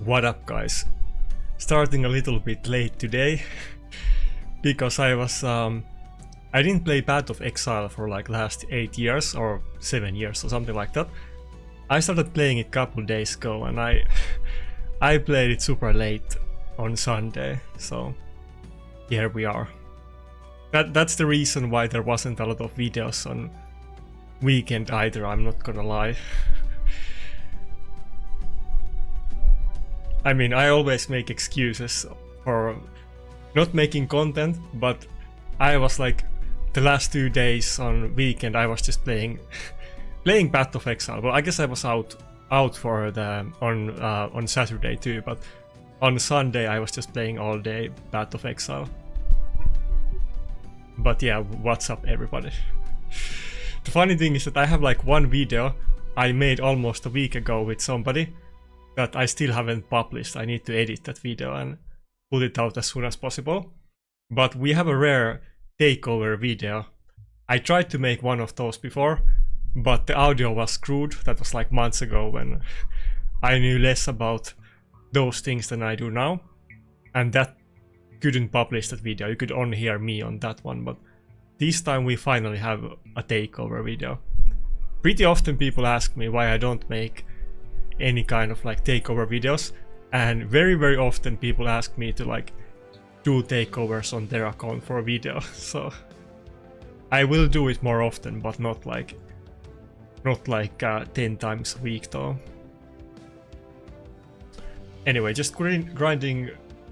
What up, guys? Starting a little bit late today because I didn't play Path of Exile for like last 8 years or 7 years or something like that. I started playing it a couple days ago and I played it super late on Sunday, so here we are. That's the reason why there wasn't a lot of videos on weekend either, I'm not gonna lie. I mean, I always make excuses for not making content, but I was like, the last 2 days on weekend I was just playing Path of Exile. Well, I guess I was out for the on Saturday too, but on Sunday I was just playing all day Path of Exile. But yeah, what's up everybody? The funny thing is that I have like one video I made almost a week ago with somebody that I still haven't published. I need to edit that video and put it out as soon as possible. But we have a rare takeover video. I tried to make one of those before, but the audio was screwed. That was like months ago when I knew less about those things than I do now. And that couldn't publish that video. You could only hear me on that one, but this time we finally have a takeover video. Pretty often people ask me why I don't make any kind of like takeover videos, and very often people ask me to like do takeovers on their account for a video. So I will do it more often, but not like 10 times a week though. Anyway, just grinding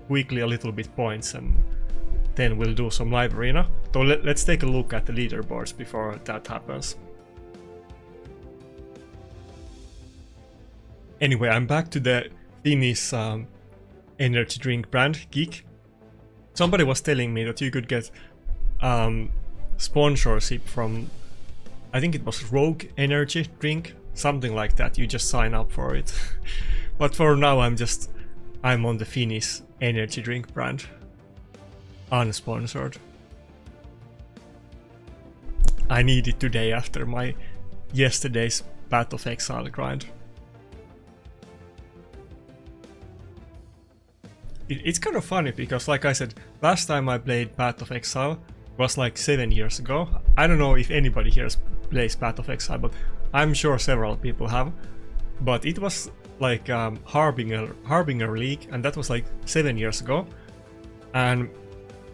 weekly a little bit points and then we'll do some live arena. So let's take a look at the leaderboards before that happens. Anyway, I'm back to the Finnish energy drink brand, Geek. Somebody was telling me that you could get sponsorship from, I think it was Rogue Energy Drink, something like that. You just sign up for it. But for now I'm on the Finnish energy drink brand, unsponsored. I need it today after my yesterday's Path of Exile grind. It's kind of funny because, like I said, last time I played Path of Exile was like 7 years ago. I don't know if anybody here plays Path of Exile, but I'm sure several people have. But it was like Harbinger League, and that was like 7 years ago. And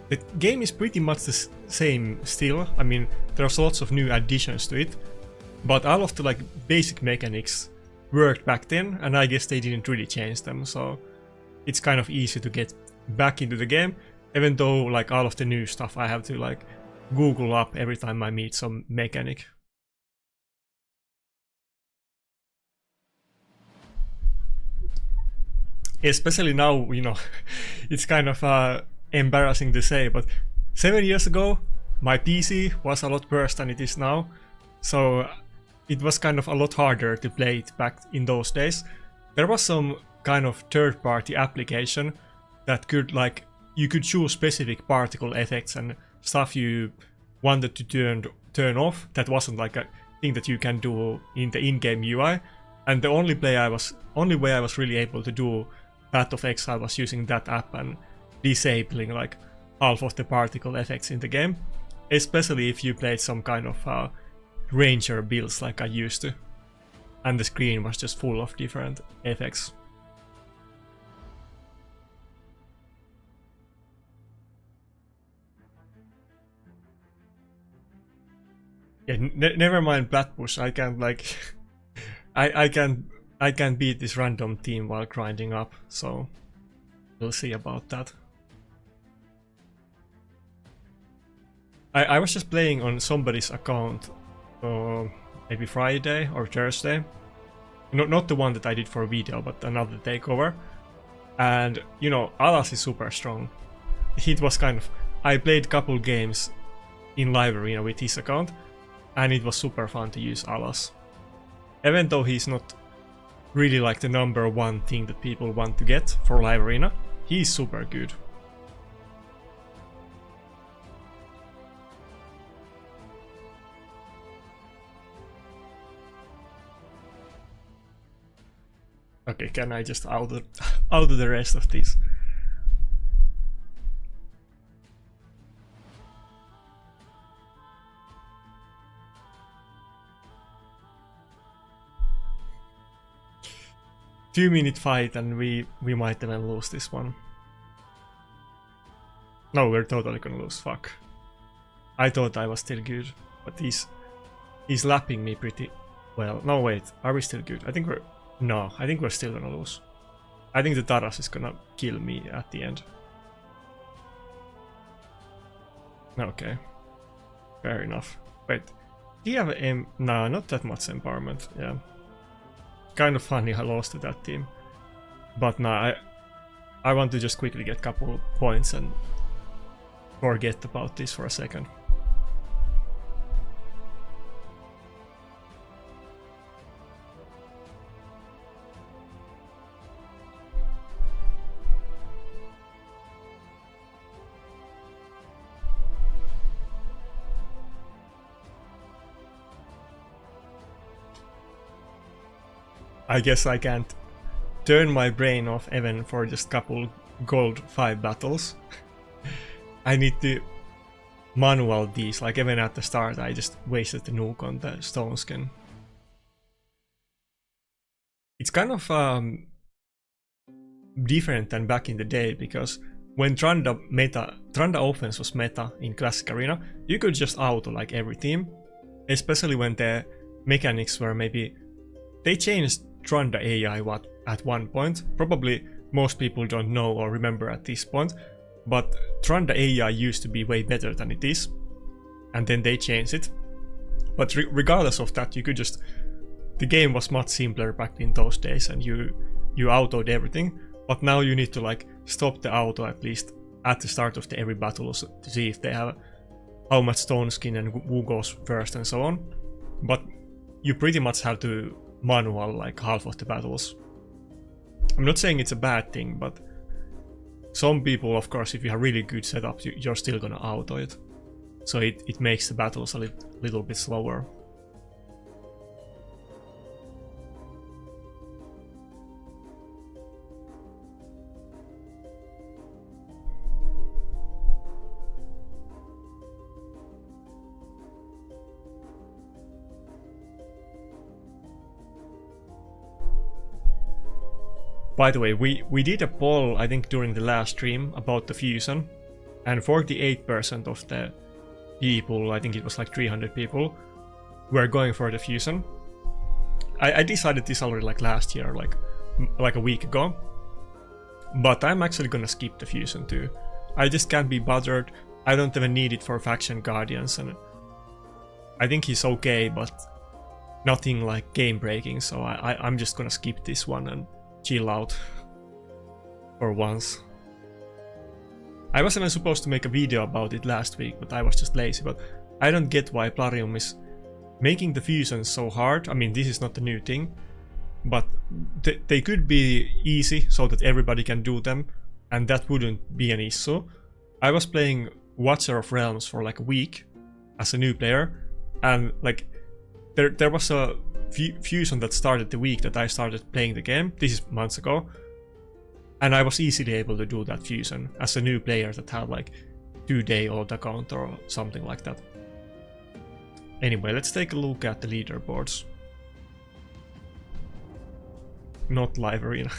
the game is pretty much the same still. I mean, there's lots of new additions to it, but all of the like basic mechanics worked back then, and I guess they didn't really change them. So it's kind of easy to get back into the game, even though like all of the new stuff I have to like Google up every time I meet some mechanic. Especially now, you know, it's kind of embarrassing to say, but 7 years ago my PC was a lot worse than it is now, so it was kind of a lot harder to play it back in those days. There was some kind of third-party application that could like, you could choose specific particle effects and stuff you wanted to turn off. That wasn't like a thing that you can do in the in-game UI, and the only way I was really able to do Path of Exile was using that app and disabling like half of the particle effects in the game, especially if you played some kind of ranger builds like I used to, and the screen was just full of different effects. Yeah, never mind Blackbush. I can't like I can't beat this random team while grinding up, so we'll see about that. I was just playing on somebody's account maybe Friday or Thursday. Not the one that I did for a video, but another takeover. And you know, Alas is super strong. It was kind of, I played couple games in live arena with his account, and it was super fun to use Alas. Even though he's not really like the #1 thing that people want to get for live arena, he's super good. Okay, can I just auto out of the rest of these. Two-minute fight and we might even lose this one. No, we're totally gonna lose, fuck. I thought I was still good, but he's lapping me pretty well. No, wait, are we still good? I think we're... No, I think we're still gonna lose. I think the Taras is gonna kill me at the end. Okay. Fair enough. Wait, do you have no, not that much empowerment, yeah. Kind of funny I lost to that team. But nah, I want to just quickly get a couple points and forget about this for a second. I guess I can't turn my brain off even for just couple gold 5 battles. I need to manual these, like even at the start I just wasted the nuke on the stone skin. It's kind of different than back in the day, because when Tranda offense was meta in Classic Arena, you could just auto like every team, especially when the mechanics were maybe... They changed Tranda AI at one point, probably most people don't know or remember at this point, but Tranda AI used to be way better than it is, and then they changed it. But regardless of that, you could just... The game was much simpler back in those days, and you autoed everything, but now you need to like stop the auto at least at the start of every battle to see if they have how much stone skin and who goes first and so on. But you pretty much have to manual like half of the battles. I'm not saying it's a bad thing, but some people, of course, if you have really good setups, you're still gonna auto it. So it makes the battles a little bit slower. By the way, we did a poll, I think, during the last stream about the fusion, and 48% of the people, I think it was like 300 people, were going for the fusion. I decided this already like last year, like a week ago, but I'm actually gonna skip the fusion too. I just can't be bothered. I don't even need it for faction guardians, and I think he's okay, but nothing like game breaking, so I'm just gonna skip this one and chill out for once. I was even supposed to make a video about it last week, but I was just lazy. But I don't get why Plarium is making the fusions so hard. I mean, this is not a new thing, but they could be easy so that everybody can do them, and that wouldn't be an issue. I was playing Watcher of Realms for like a week as a new player, and like there was a fusion that started the week that I started playing the game. This is months ago, and I was easily able to do that fusion as a new player that had like 2-day old account or something like that. Anyway, let's take a look at the leaderboards. Not live arena.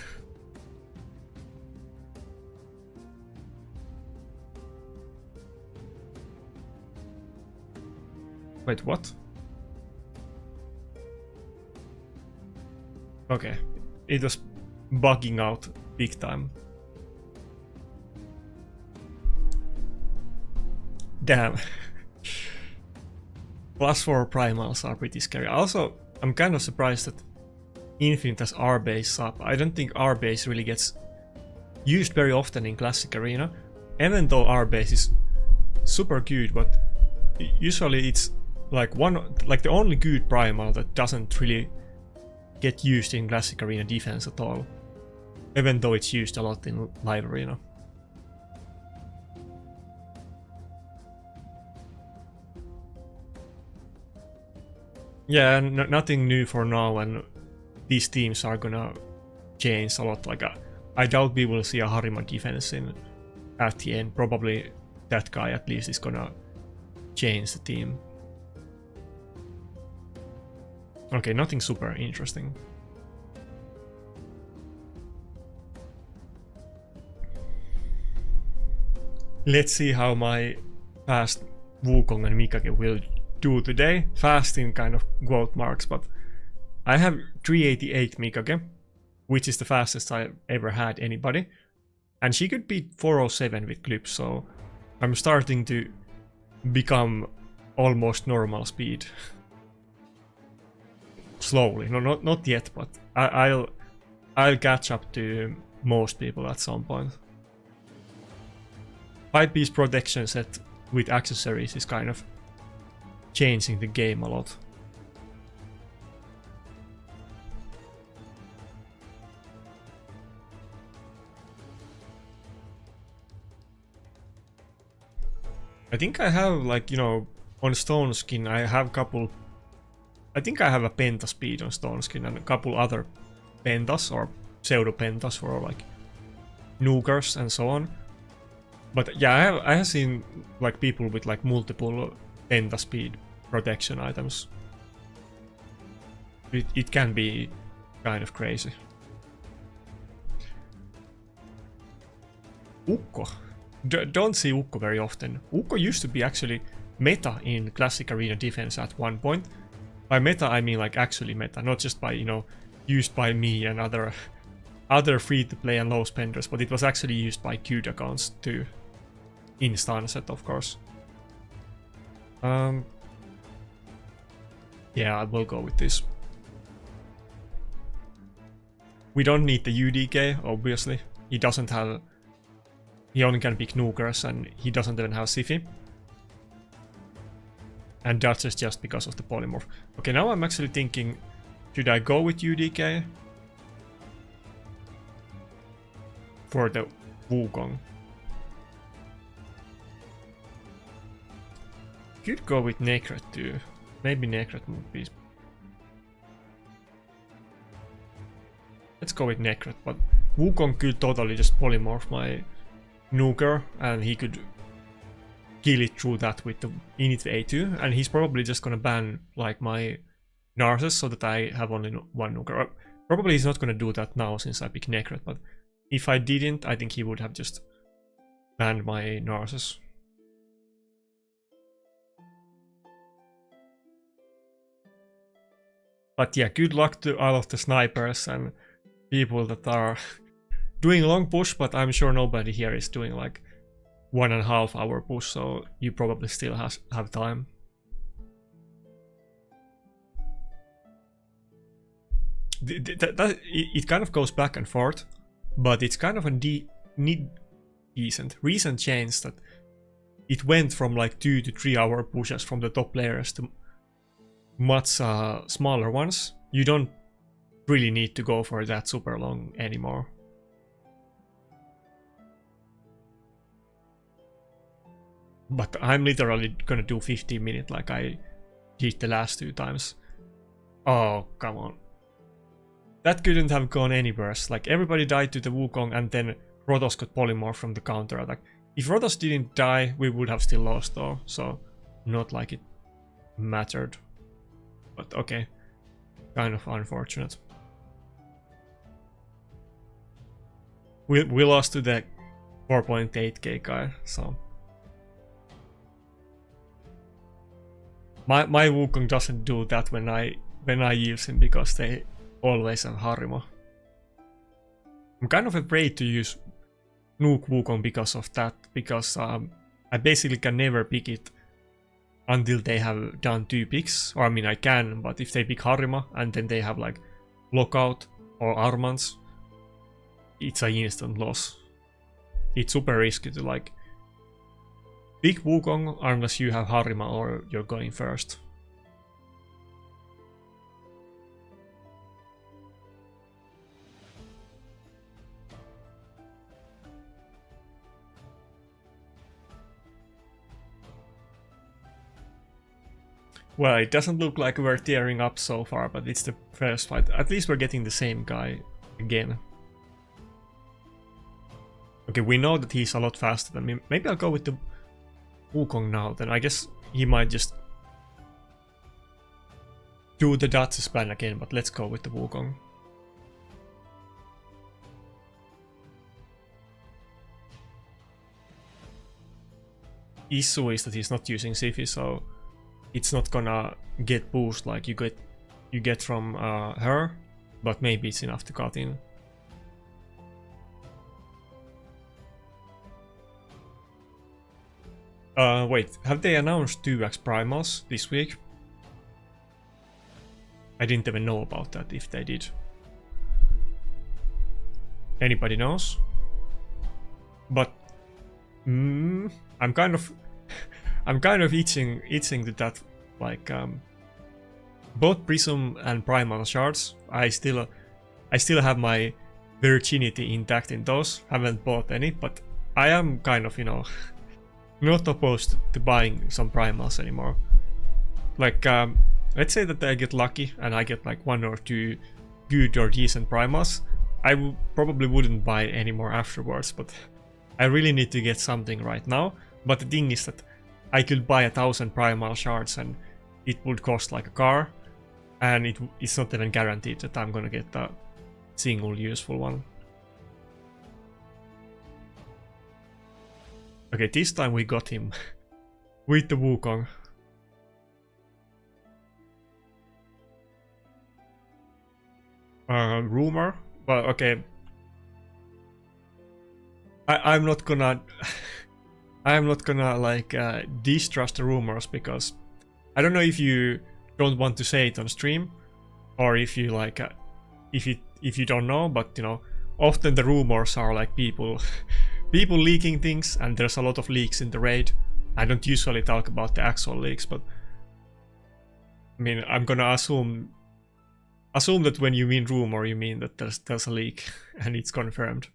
Wait, what? Okay, it was bugging out big time. Damn. +4 primals are pretty scary. Also, I'm kind of surprised that Infinite has R-base sub. I don't think R-base really gets used very often in Classic Arena, even though R-base is super good, but usually it's like the only good primal that doesn't really get used in Classic Arena defense at all, even though it's used a lot in Live Arena. Yeah, nothing new for now, and these teams are gonna change a lot. Like I doubt we will see a Harima defense at the end. Probably that guy at least is gonna change the team. Okay, nothing super interesting. Let's see how my fast Wukong and Mikage will do today. Fast in kind of quote marks, but I have 388 Mikage, which is the fastest I've ever had anybody. And she could beat 407 with clips, so I'm starting to become almost normal speed. Slowly, no, not yet, but I'll catch up to most people at some point. 5-piece protection set with accessories is kind of changing the game a lot. I think I have, like, you know, on Stone Skin I have couple. I think I have a penta speed on Stone Skin and a couple other pentas or pseudo pentas for like nukers and so on. But yeah, I have seen like people with like multiple penta speed protection items. It can be kind of crazy. Ukko. Don't see Ukko very often. Ukko used to be actually meta in Classic Arena Defense at one point. By meta I mean like actually meta, not just by, you know, used by me and other free-to-play and low spenders, but it was actually used by queued accounts too. In Sunset, of course. Yeah, I will go with this. We don't need the UDK, obviously. He doesn't have... He only can pick nukers and he doesn't even have Siphi. And that's just because of the polymorph. Okay, now I'm actually thinking, should I go with UDK? For the Wukong. Could go with Nakarada too. Maybe Nakarada would be... Let's go with Nakarada, but Wukong could totally just polymorph my nuker and he could kill it through that with the init A2, and he's probably just gonna ban like my Narses so that I have only one nuker. Probably he's not gonna do that now since I picked Nakarada, but if I didn't, I think he would have just banned my Narses. But yeah, good luck to all of the snipers and people that are doing long push, but I'm sure nobody here is doing like 1.5 hour push, so you probably still have time. It kind of goes back and forth, but it's kind of a recent change that it went from like 2 to 3 hour pushes from the top players to much smaller ones. You don't really need to go for that super long anymore. But I'm literally gonna do 15 minutes like I did the last 2 times. Oh, come on. That couldn't have gone any worse. Like, everybody died to the Wukong and then Rotos got polymorph from the counter attack. If Rotos didn't die, we would have still lost though, so not like it mattered. But okay, kind of unfortunate. We lost to the 4.8k guy, so... My Wukong doesn't do that when I use him because they always have Harima. I'm kind of afraid to use Nuke Wukong because of that, because I basically can never pick it until they have done 2 picks. Or I mean I can, but if they pick Harima and then they have like Lockout or Armans, it's an instant loss. It's super risky to like pick Wukong unless you have Harima or you're going first. Well, it doesn't look like we're tearing up so far, but it's the first fight. At least we're getting the same guy again. Okay, we know that he's a lot faster than me. Maybe I'll go with the Wukong now, then I guess he might just do the Datsus plan again, but let's go with the Wukong. Issue is that he's not using Sifi, so it's not gonna get boost like you get from her, but maybe it's enough to cut in. Wait, have they announced 2x primals this week? I didn't even know about that, if they did. Anybody knows? But I'm kind of itching to that, like both Prism and Primal shards. I still have my virginity intact in those. Haven't bought any, but I am kind of, you know, not opposed to buying some primals anymore. Like let's say that I get lucky and I get like 1 or 2 good or decent primals. I probably wouldn't buy any more afterwards, but I really need to get something right now. But the thing is that I could buy 1,000 primal shards and it would cost like a car, and it's not even guaranteed that I'm gonna get a single useful one. Okay, this time we got him with the Wukong. Rumor? Well, okay. I'm not gonna like distrust the rumors, because I don't know if you don't want to say it on stream, or if you like if you don't know, but you know, often the rumors are like people leaking things, and there's a lot of leaks in the raid. I don't usually talk about the actual leaks, but I mean, I'm gonna assume that when you mean rumor, you mean that there's a leak and it's confirmed.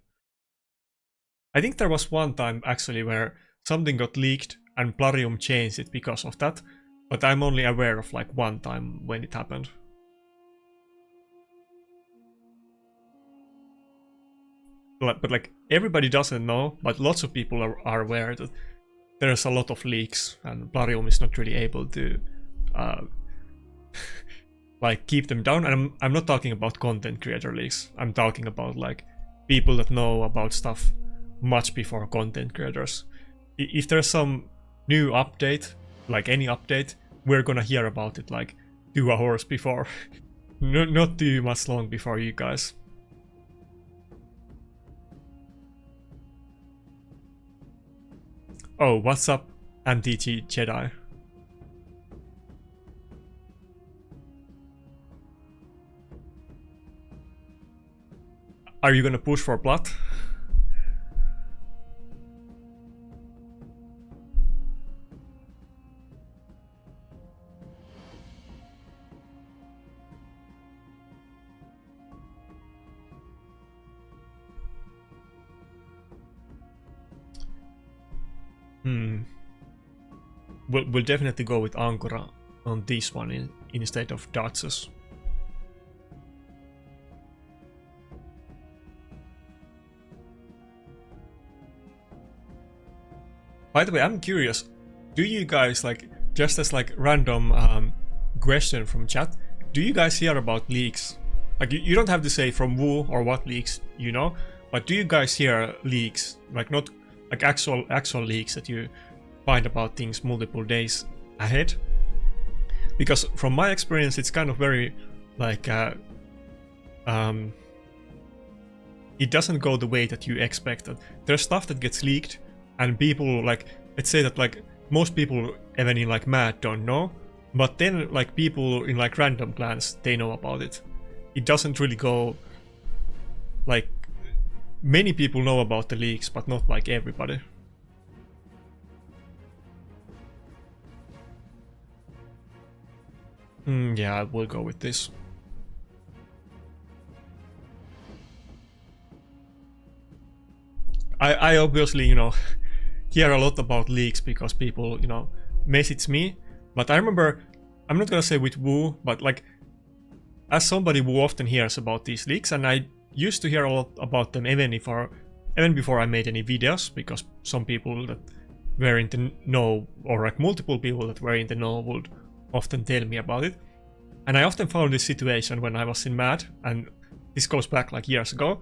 I think there was one time actually where something got leaked and Plarium changed it because of that, but I'm only aware of like one time when it happened. But like everybody doesn't know, but lots of people are aware that there's a lot of leaks and Plarium is not really able to like keep them down. And I'm not talking about content creator leaks. I'm talking about like people that know about stuff much before content creators. If there's some new update, like any update, we're gonna hear about it like 2 hours before. Not too much long before you guys. Oh, what's up, MTG Jedi? Are you gonna push for plat? We'll definitely go with Ankura on this one instead of Datsus. By the way, I'm curious, do you guys, like, just as like random question from chat, do you guys hear about leaks? Like, you don't have to say from who or what leaks, you know, but do you guys hear leaks? Like, not like actual leaks that you find about things multiple days ahead? Because from my experience, it's kind of very like it doesn't go the way that you expected. There's stuff that gets leaked and people, like, let's say that like most people even in like Mad don't know, but then like people in like random clans, they know about it. It doesn't really go like, many people know about the leaks, but not like everybody. Yeah, I will go with this. I obviously, you know, hear a lot about leaks because people, you know, message me. But I remember, I'm not gonna say with Woo, but like, as somebody who often hears about these leaks, and I used to hear a lot about them even even before I made any videos, because some people that were in the know, or like multiple people that were in the know, would often tell me about it. And I often found this situation when I was in MAD, and this goes back like years ago,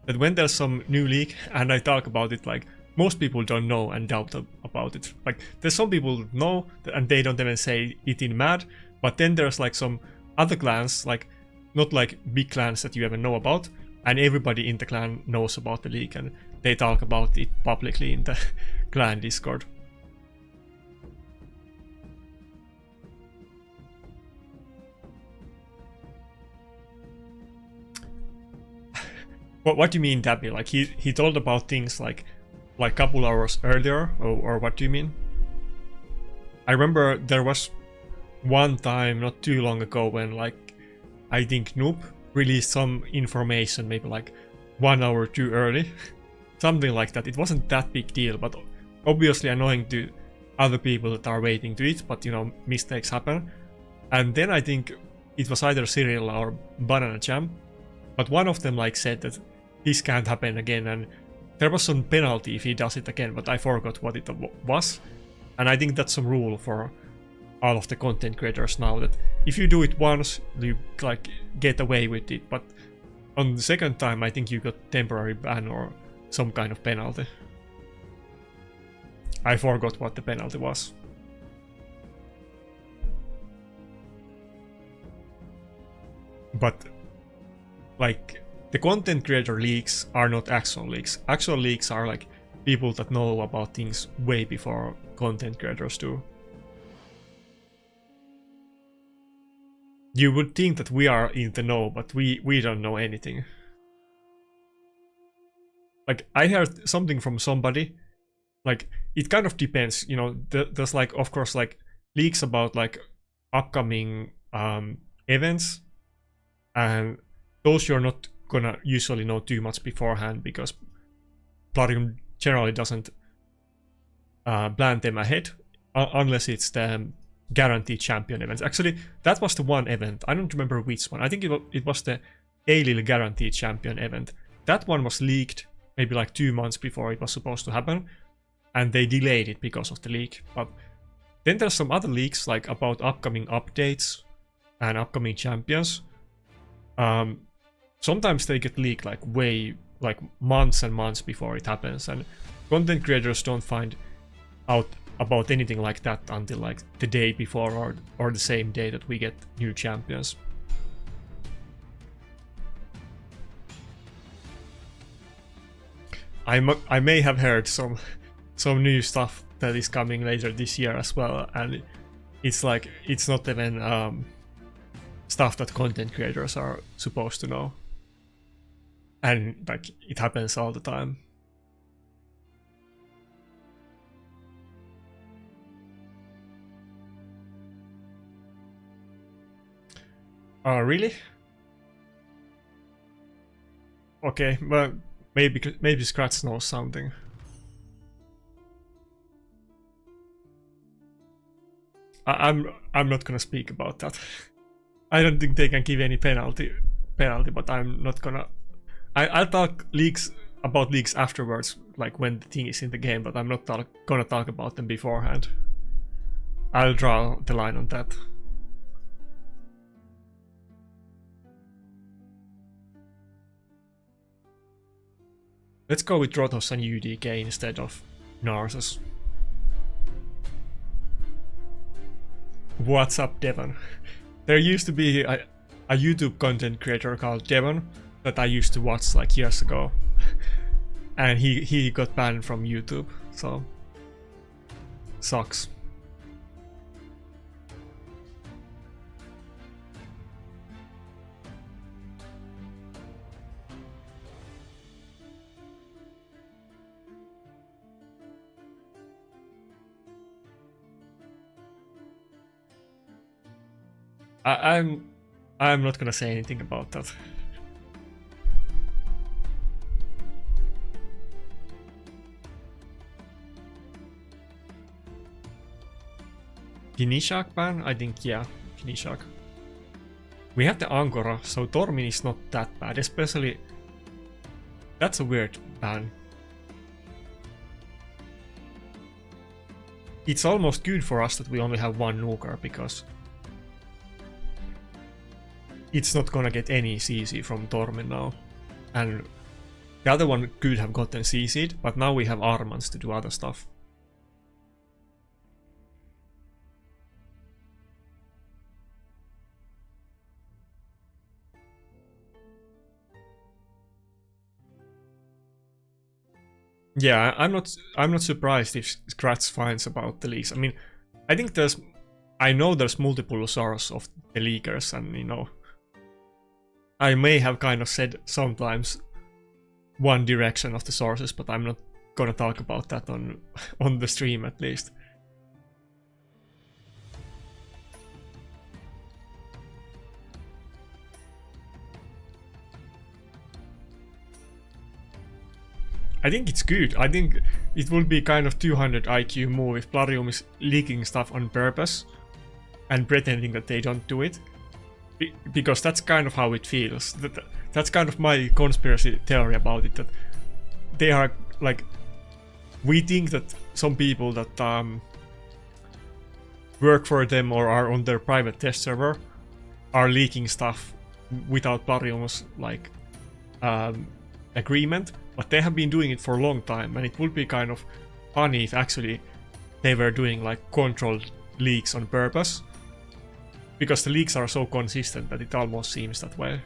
that when there's some new league and I talk about it, like most people don't know and doubt about it. Like there's some people that know and they don't even say it in MAD, but then there's like some other clans, like not like big clans that you ever know about, and everybody in the clan knows about the league and they talk about it publicly in the clan Discord. What do you mean, Dabby? Like he told about things like couple hours earlier, or what do you mean? I remember there was one time not too long ago when like I think Noob released some information maybe like 1 hour too early. Something like that. It wasn't that big deal, but obviously annoying to other people that are waiting to it, but you know, mistakes happen. And then I think it was either Cyril or Banana Jam, but one of them like said that this can't happen again, and there was some penalty if he does it again, but I forgot what it was. And I think that's some rule for all of the content creators now, that if you do it once, you like get away with it, but on the second time I think you got temporary ban or some kind of penalty. I forgot what the penalty was. But like the content creator leaks are not actual leaks. Actual leaks are like people that know about things way before content creators do. You would think that we are in the know, but we don't know anything. Like I heard something from somebody, like it kind of depends, you know, there's like of course like leaks about like upcoming events, and those you're not gonna usually know too much beforehand because Plarium generally doesn't plan them ahead unless it's the guaranteed champion events. Actually, that was the one event. I don't remember which one. I think it was the A-Lil guaranteed champion event. That one was leaked maybe like 2 months before it was supposed to happen, and they delayed it because of the leak. But then there's some other leaks like about upcoming updates and upcoming champions. Sometimes they get leaked like way, like months and months before it happens, and content creators don't find out about anything like that until like the day before or the same day that we get new champions. I may have heard some new stuff that is coming later this year as well, and it's like it's not even stuff that content creators are supposed to know, and like it happens all the time. Oh, really? Okay, well, maybe Scratch knows something. I'm not gonna speak about that. I don't think they can give any penalty, but I'm not gonna. I'll talk about leaks afterwards, like when the thing is in the game, but I'm not gonna talk about them beforehand. I'll draw the line on that. Let's go with Rotos and UDK instead of Narses. What's up, Devon? There used to be a YouTube content creator called Devon that I used to watch like years ago, and he got banned from YouTube, so sucks. I'm not gonna say anything about that. Kinishak ban? I think, yeah, Kinishak. We have the Angora, so Tormin is not that bad, especially... That's a weird ban. it's almost good for us that we only have one nuker, because it's not gonna get any CC from Tormin now. And the other one could have gotten CC'd, but now we have Armans to do other stuff. Yeah, I'm not surprised if Scratch finds about the leaks. I mean, I know there's multiple sources of the leakers, and you know, I may have kind of said sometimes one direction of the sources, but I'm not gonna talk about that on the stream at least. I think it's good. I think it would be kind of 200 IQ move if Plarium is leaking stuff on purpose and pretending that they don't do it. Because that's kind of how it feels. That's kind of my conspiracy theory about it. That they are like, we think that some people that work for them or are on their private test server are leaking stuff without Plarium's like agreement. But they have been doing it for a long time, and it would be kind of funny if actually they were doing like controlled leaks on purpose. Because the leaks are so consistent that it almost seems that way.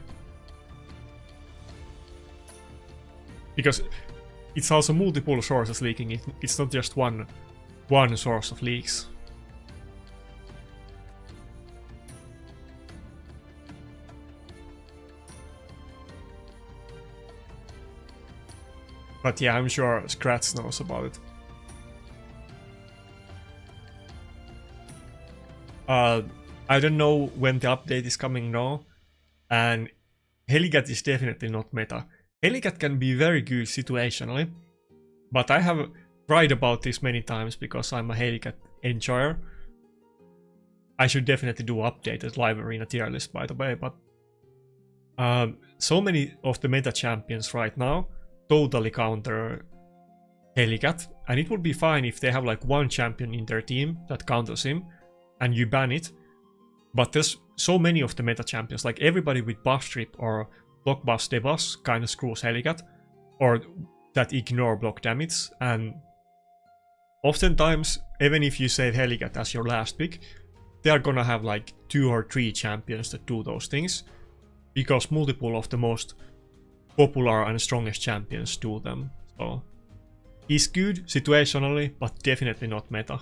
Because it's also multiple sources leaking it. It's not just one source of leaks. But yeah, I'm sure Scratch knows about it. I don't know when the update is coming now, and Helicat is definitely not meta. Helicat can be very good situationally, but I have cried about this many times because I'm a Helicat enjoyer. I should definitely do updated live arena tier list, by the way, but so many of the meta champions right now totally counter Helicat, and it would be fine if they have like one champion in their team that counters him and you ban it. But there's so many of the meta champions, like everybody with buff strip or block buff debuffs kind of screws Helicat, or that ignore block damage, and oftentimes, even if you save Helicat as your last pick, they are gonna have like 2 or 3 champions that do those things, because multiple of the most popular and strongest champions do them. So he's good situationally, but definitely not meta.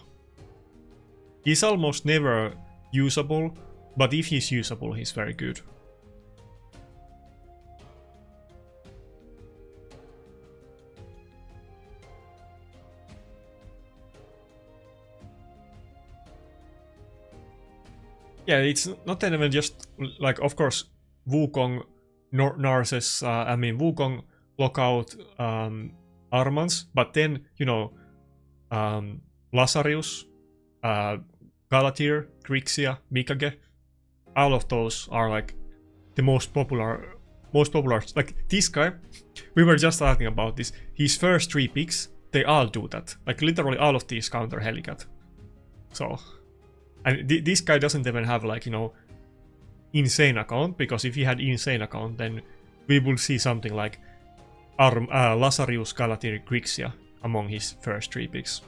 He's almost never usable, but if he's usable, he's very good. Yeah, it's not even just like, of course, Wukong, Narses, I mean Wukong, Lockout, Armans, but then, you know, Lazarus, Galatir, Grixia, Mikage, all of those are like the most popular, like this guy, we were just talking about this, his first 3 picks, they all do that, like literally all of these counter Helicat. So, and this guy doesn't even have like, you know, insane account, because if he had insane account, then we will see something like Lazarus, Galatir, Grixia among his first 3 picks.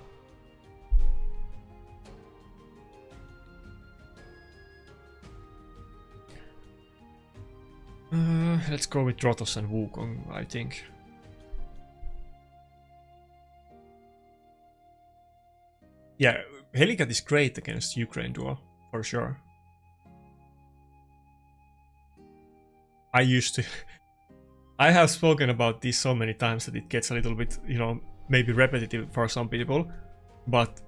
Let's go with Trotos and Wukong, I think. Yeah, Helicat is great against Ukraine duo, for sure. I used to... I have spoken about this so many times that it gets a little bit, you know, maybe repetitive for some people, but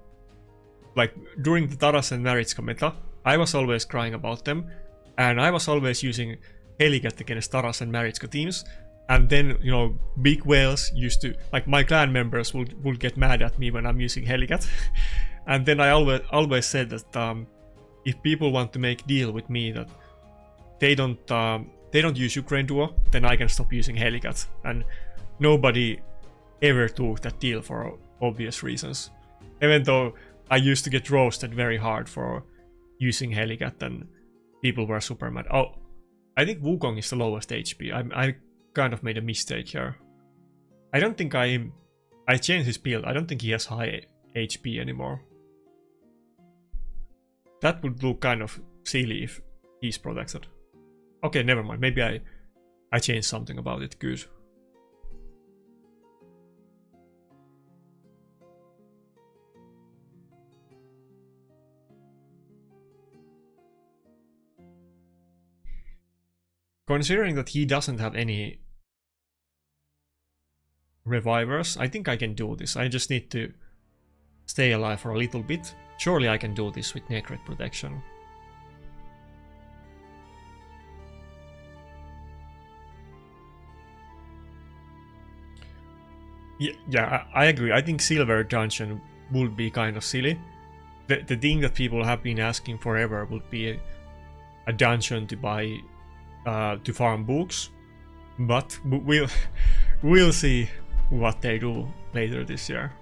like during the Taras and Maritska meta, I was always crying about them, and I was always using Helicat against Taras and Maritska teams, and then, you know, big whales used to, like my clan members would get mad at me when I'm using Helicat, and then I always said that if people want to make deal with me that they don't use Ukraine duo, then I can stop using Helicat, and nobody ever took that deal for obvious reasons. Even though I used to get roasted very hard for using Helicat and people were super mad. Oh, I think Wukong is the lowest HP. I kind of made a mistake here. I don't think I changed his build. I don't think he has high HP anymore. That would look kind of silly if he's protected. Okay, never mind. Maybe I changed something about it. Good. Considering that he doesn't have any revivers, I think I can do this. I just need to stay alive for a little bit. Surely I can do this with Necret protection. Yeah, I agree. I think Silver Dungeon would be kind of silly. The thing that people have been asking forever would be a dungeon to buy, to farm books. But we'll see what they do later this year.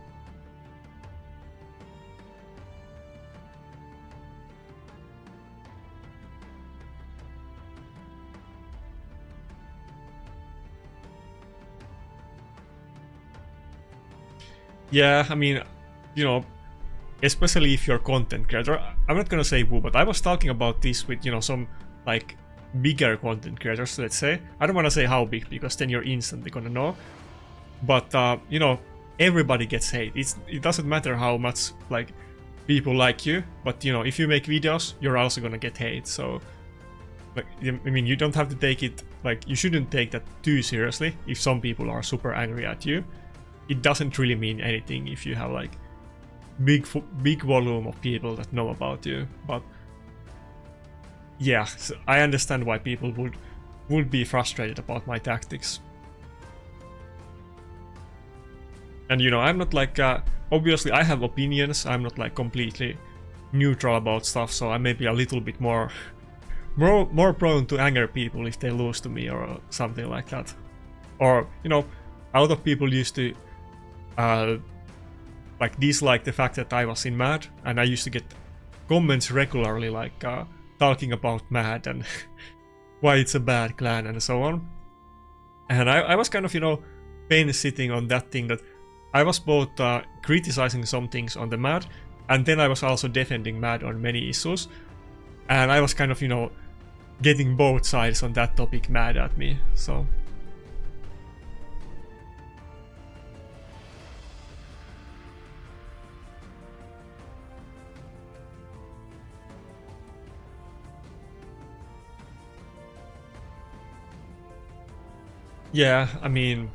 Yeah, I mean, you know, especially if you're content creator. I'm not gonna say who, but I was talking about this with, you know, some like bigger content creators, let's say. I don't want to say how big because then you're instantly gonna know. But you know, everybody gets hate. It doesn't matter how much like people like you, but you know, if you make videos, you're also gonna get hate. So like, I mean, you don't have to take it like, you shouldn't take that too seriously. If some people are super angry at you, it doesn't really mean anything if you have like big volume of people that know about you. But yeah, so I understand why people would be frustrated about my tactics. And you know, I'm not like obviously I have opinions. I'm not like completely neutral about stuff, so I may be a little bit more prone to anger people if they lose to me or something like that. Or you know, a lot of people used to like dislike the fact that I was in MAD, and I used to get comments regularly like talking about MAD and why it's a bad clan and so on. And I was kind of, you know, sitting on that thing that I was both criticizing some things on the MAD, and then I was also defending MAD on many issues. And I was kind of, you know, getting both sides on that topic mad at me, so... Yeah, I mean,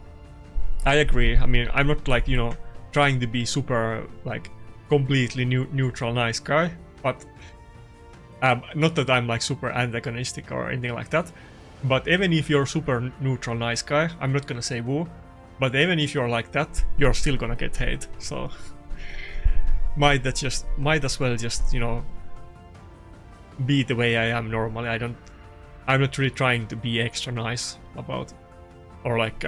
I agree. I mean, I'm not like, you know, trying to be super, like, completely neutral nice guy, but not that I'm like super antagonistic or anything like that, but even if you're super neutral nice guy, I'm not gonna say woo, but even if you're like that, you're still gonna get hate, so might as well just, you know, be the way I am normally. I'm not really trying to be extra nice about, or like,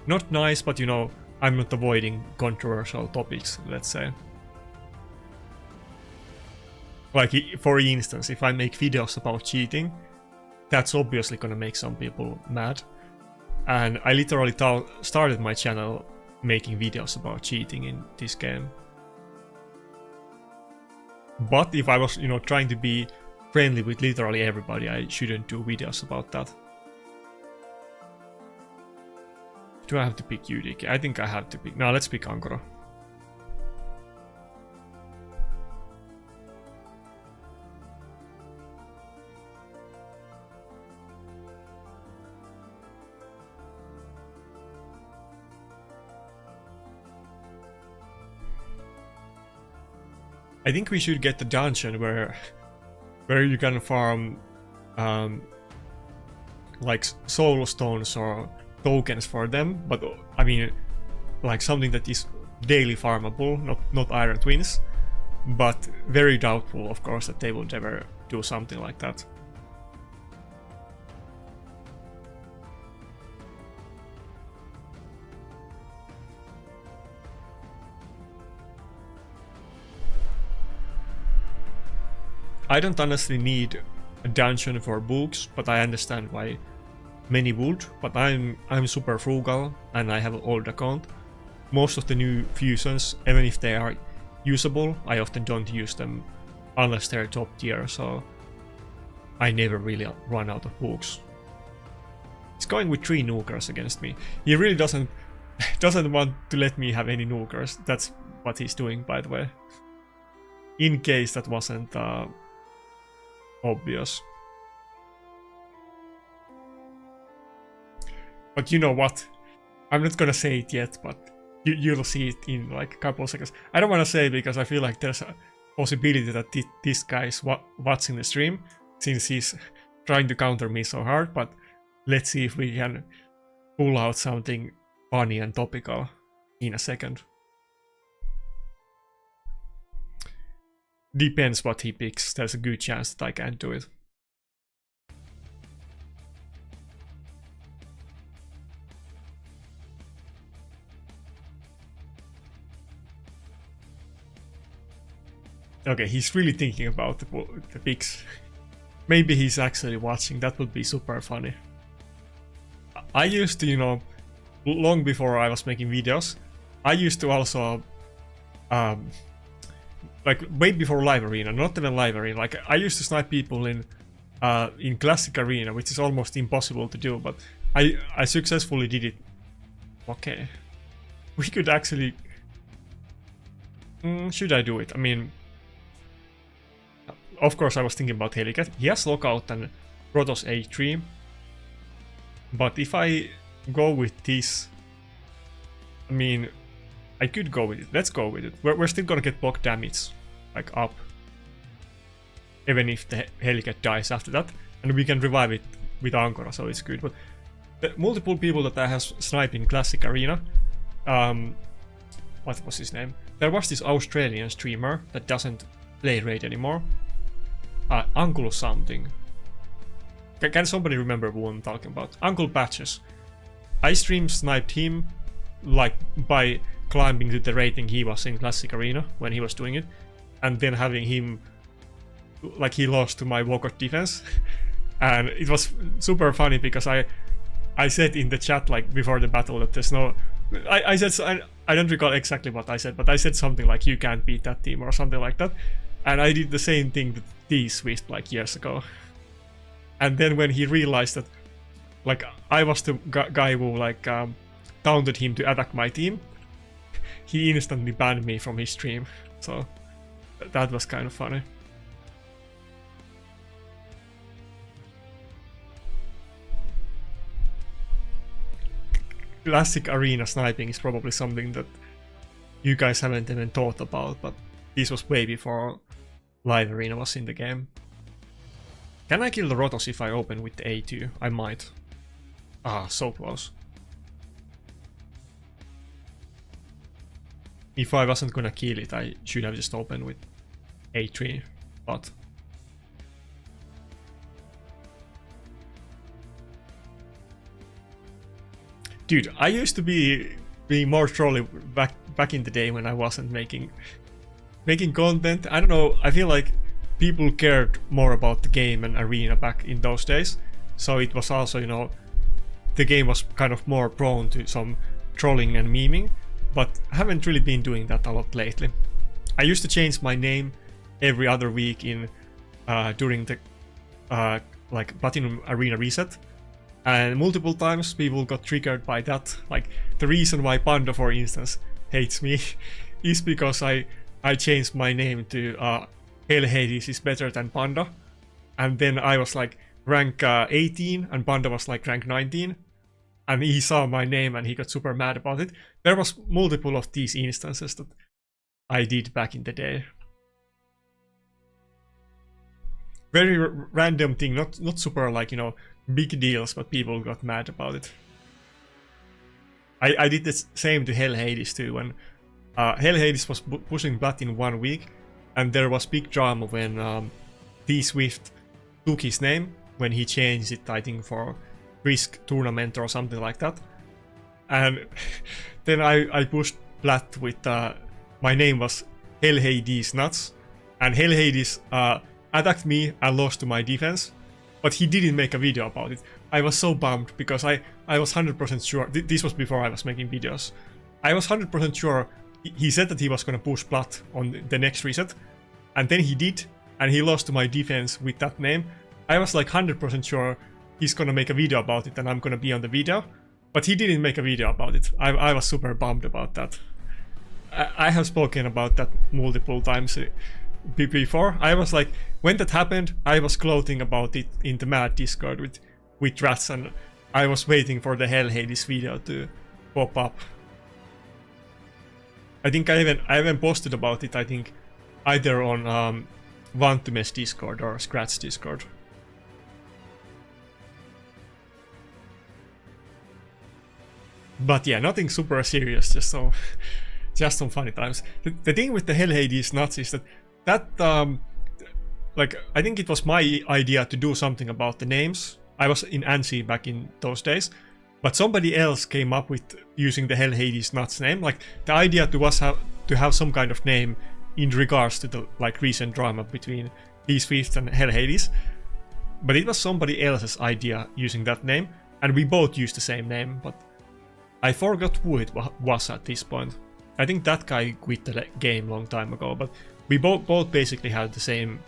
not nice, but you know, I'm not avoiding controversial topics, let's say. Like, for instance, if I make videos about cheating, that's obviously gonna make some people mad. And I literally started my channel making videos about cheating in this game. But if I was, you know, trying to be friendly with literally everybody, I shouldn't do videos about that. Do I have to pick UDK? I think I have to pick... No, let's pick Ankara. I think we should get the dungeon where you can farm like soul stones or tokens for them, but I mean like something that is daily farmable, not Iron Twins, but very doubtful of course that they would ever do something like that. I don't honestly need a dungeon for books, but I understand why many would. But I'm super frugal and I have an old account. Most of the new fusions, even if they are usable, I often don't use them unless they're top tier, so I never really run out of books. He's going with 3 nukers against me. He really doesn't want to let me have any nukers. That's what he's doing, by the way. In case that wasn't obvious. But you know what? I'm not gonna say it yet, but you'll see it in like a couple of seconds. I don't want to say because I feel like there's a possibility that this guy is watching the stream, since he's trying to counter me so hard, but let's see if we can pull out something funny and topical in a second. Depends what he picks, there's a good chance that I can't do it. Okay, he's really thinking about the picks. Maybe he's actually watching, that would be super funny. I used to, you know, long before I was making videos, I used to also, like way before live arena, not even live arena, like I used to snipe people in classic arena, which is almost impossible to do, but I successfully did it. Okay. We could actually... should I do it? I mean... Of course I was thinking about Helicat. He has Lockout and Protoss A3. But if I go with this... I mean... I could go with it. Let's go with it. We're still gonna get block damage. Like up. Even if the Helicat dies after that. And we can revive it with Ankara, so it's good. But the multiple people that I have sniped in Classic Arena... what was his name? There was this Australian streamer that doesn't play Raid anymore. Uncle something. Can somebody remember who I'm talking about? Uncle Patches. I stream sniped him like by climbing to the rating he was in Classic Arena when he was doing it, and then having him like he lost to my walkout defense. And it was super funny because I said in the chat like before the battle that there's no... I said, I don't recall exactly what I said, but I said something like you can't beat that team or something like that. And I did the same thing with T-Swift like years ago. And then when he realized that like I was the guy who like taunted him to attack my team, he instantly banned me from his stream. So that was kind of funny. Classic arena sniping is probably something that you guys haven't even thought about, but this was way before live arena was in the game. Can I kill the Rotos if I open with the A2? I might. Ah, so close. If I wasn't gonna kill it, I should have just opened with A3, but... Dude, I used to be more trolly back in the day when I wasn't making content. I don't know, I feel like people cared more about the game and arena back in those days. So it was also, you know, the game was kind of more prone to some trolling and memeing, but I haven't really been doing that a lot lately. I used to change my name every other week in during the like Platinum Arena reset. And multiple times people got triggered by that. Like the reason why Panda, for instance, hates me is because I changed my name to Hell Hades is better than Panda. And then I was like rank 18 and Panda was like rank 19. And he saw my name and he got super mad about it. There was multiple of these instances that I did back in the day. Very random thing, not super like, you know, big deals, but people got mad about it. I did the same to Hell Hades too, when Hell Hades was pushing Plat in 1 week, and there was big drama when T-Swift took his name, when he changed it, I think, for Risk Tournament or something like that. And then I pushed Plat with, my name was Hell Hades Nuts, and Hell Hades attacked me and lost to my defense, but he didn't make a video about it. I was so bummed because I was 100% sure, this was before I was making videos, I was 100% sure he said that he was gonna push plat on the next reset, and then he did, and he lost to my defense with that name. I was like 100% sure he's gonna make a video about it and I'm gonna be on the video, but he didn't make a video about it. I was super bummed about that. I have spoken about that multiple times before. I was like, when that happened, I was gloating about it in the Mad Discord with rats, and I was waiting for the Hell Hades video to pop up. I think I even posted about it, I think, either on Vantume's Discord or Scratch Discord. But yeah, nothing super serious, just some funny times. The thing with the Hell Hades nuts is that like, I think it was my idea to do something about the names. I was in ANSI back in those days, but somebody else came up with using the Hell Hades nuts name. Like, the idea was to have some kind of name in regards to the like recent drama between Peace Feast and Hell Hades. But it was somebody else's idea using that name, and we both used the same name, but I forgot who it was at this point. I think that guy quit the game long time ago, but we both basically had the same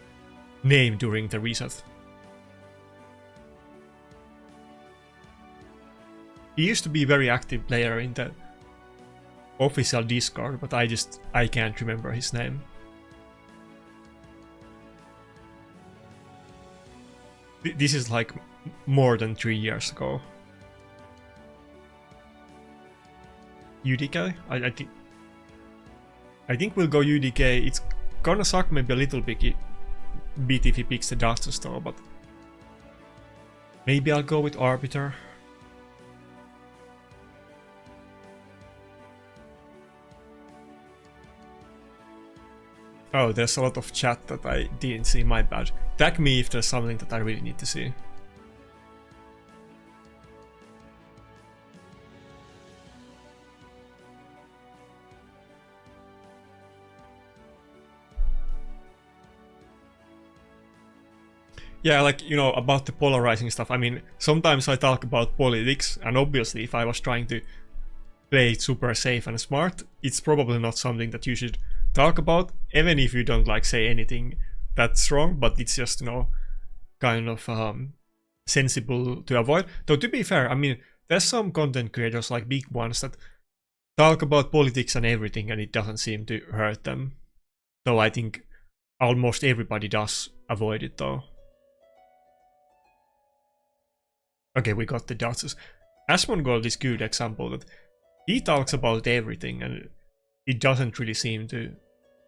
name during the reset. He used to be a very active player in the official Discord, but I can't remember his name. This is like more than 3 years ago. UDK? I think we'll go UDK. It's gonna suck maybe a little bit if he picks the Dust Store, but maybe I'll go with Arbiter. Oh, there's a lot of chat that I didn't see, my bad. Tag me if there's something that I really need to see. Yeah, like, you know, about the polarizing stuff. I mean, sometimes I talk about politics, and obviously if I was trying to play it super safe and smart, it's probably not something that you should talk about, even if you don't like say anything that's wrong, but it's just, you know, kind of sensible to avoid. Though, to be fair, I mean, there's some content creators, like big ones, that talk about politics and everything and it doesn't seem to hurt them. So I think almost everybody does avoid it though. Okay, we got the Duchess. Asmongold is a good example that he talks about everything and it doesn't really seem to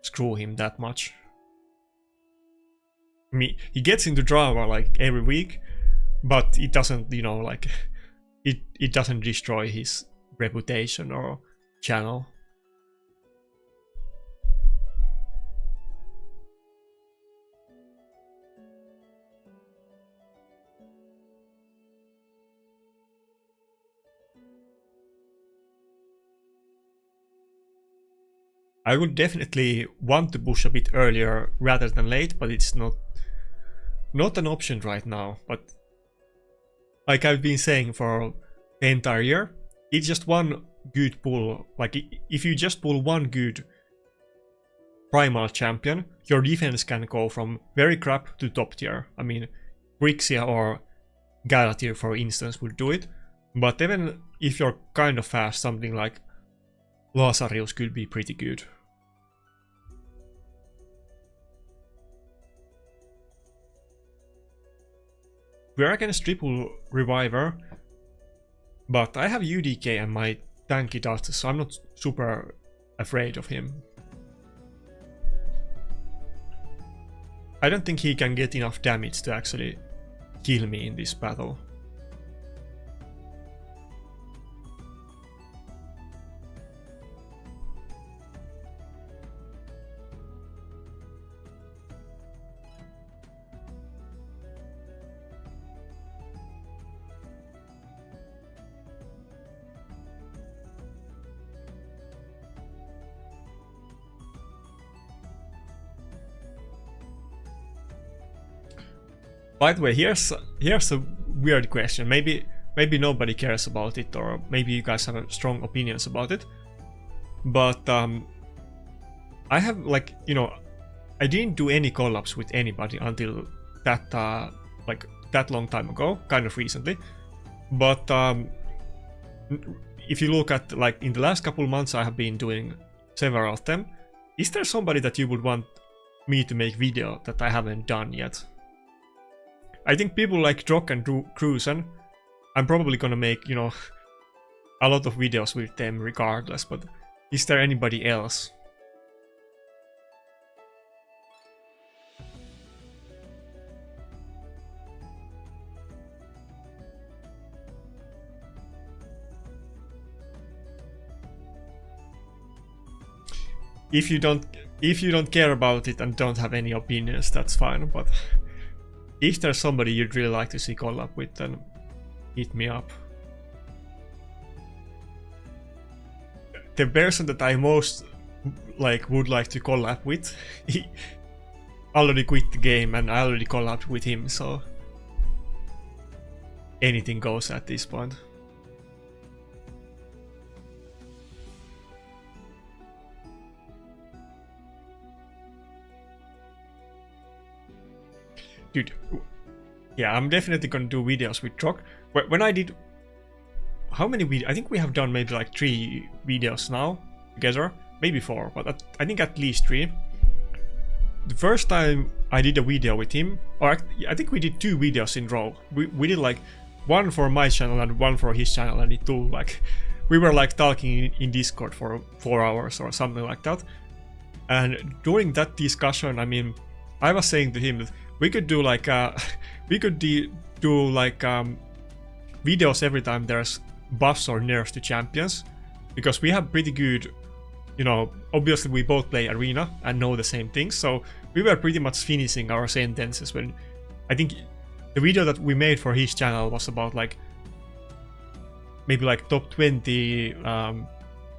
screw him that much. I mean, he gets into drama like every week, but it doesn't, you know, like, it doesn't destroy his reputation or channel. I would definitely want to push a bit earlier rather than late, but it's not an option right now. But like I've been saying for the entire year, it's just one good pull. Like, if you just pull one good primal champion, your defense can go from very crap to top tier. I mean, Grixia or Galatir, for instance, would do it. But even if you're kind of fast, something like Lazarus could be pretty good. We're against triple Reviver, but I have UDK and my tanky dust, so I'm not super afraid of him. I don't think he can get enough damage to actually kill me in this battle. By the way, here's a weird question. Maybe nobody cares about it, or maybe you guys have strong opinions about it. But I have, like, you know, I didn't do any collabs with anybody until that like that long time ago, kind of recently. But if you look at, like, in the last couple months, I have been doing several of them. Is there somebody that you would want me to make video that I haven't done yet? I think people like Drock and Cruisen, I'm probably gonna make, you know, a lot of videos with them regardless, but is there anybody else? If you don't care about it and don't have any opinions, that's fine, but if there's somebody you'd really like to see collab with, then hit me up. The person that I most would like to collab with, he already quit the game and I already collabed with him, so anything goes at this point. Dude, yeah, I'm definitely gonna do videos with Drock. When I did, how many videos? I think we have done maybe like 3 videos now together, maybe 4, but I think at least 3. The first time I did a video with him, or I think we did 2 videos in a row. We did like one for my channel and one for his channel, and it took like, we were like talking in Discord for 4 hours or something like that. And during that discussion, I mean, I was saying to him that we could do like videos every time there's buffs or nerfs to champions, because we have pretty good, you know, obviously we both play arena and know the same things, so we were pretty much finishing our sentences when I think the video that we made for his channel was about like maybe like top 20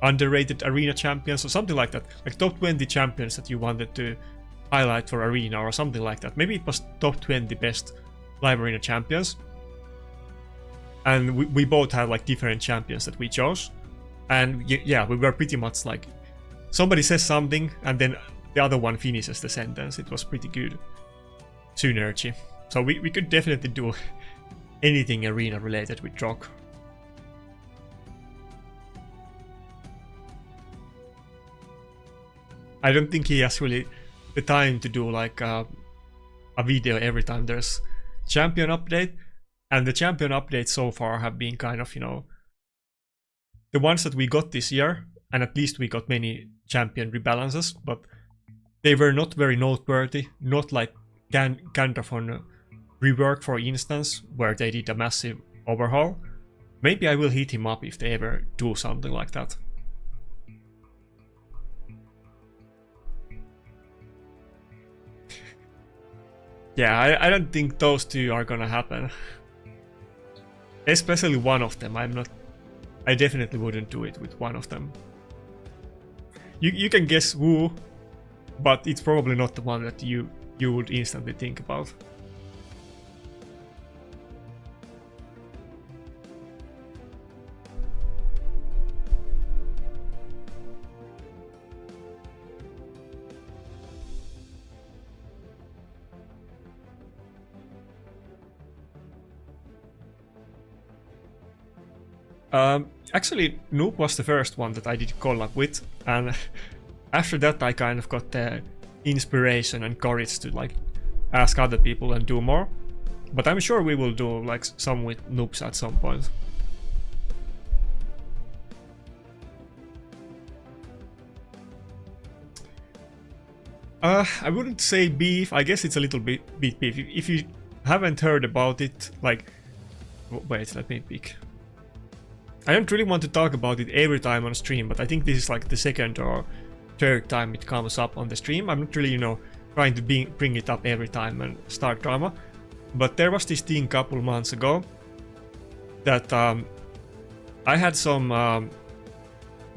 underrated arena champions or something like that, like top 20 champions that you wanted to highlight for arena or something like that. Maybe it was top 20 best live arena champions, and we both had like different champions that we chose, and yeah, we were pretty much like, somebody says something and then the other one finishes the sentence. It was pretty good synergy, so we could definitely do anything arena related with Drock. I don't think he has really the time to do like a video every time there's champion update, and the champion updates so far have been kind of, you know, the ones that we got this year, and at least we got many champion rebalances, but they were not very noteworthy, not like Gandalf rework, for instance, where they did a massive overhaul. Maybe I will hit him up if they ever do something like that. Yeah, I don't think those 2 are gonna happen. Especially one of them. I definitely wouldn't do it with one of them. You can guess who, but it's probably not the one that you would instantly think about. Actually, Noob was the first one that I did collab with, and after that I kind of got the inspiration and courage to like ask other people and do more. But I'm sure we will do like some with Noobs at some point. I wouldn't say beef. I guess it's a little bit beef. If you haven't heard about it, like, wait, let me pick. I don't really want to talk about it every time on stream, but I think this is like the 2nd or 3rd time it comes up on the stream. I'm not really, you know, trying to bring it up every time and start drama. But there was this thing a couple months ago that I had some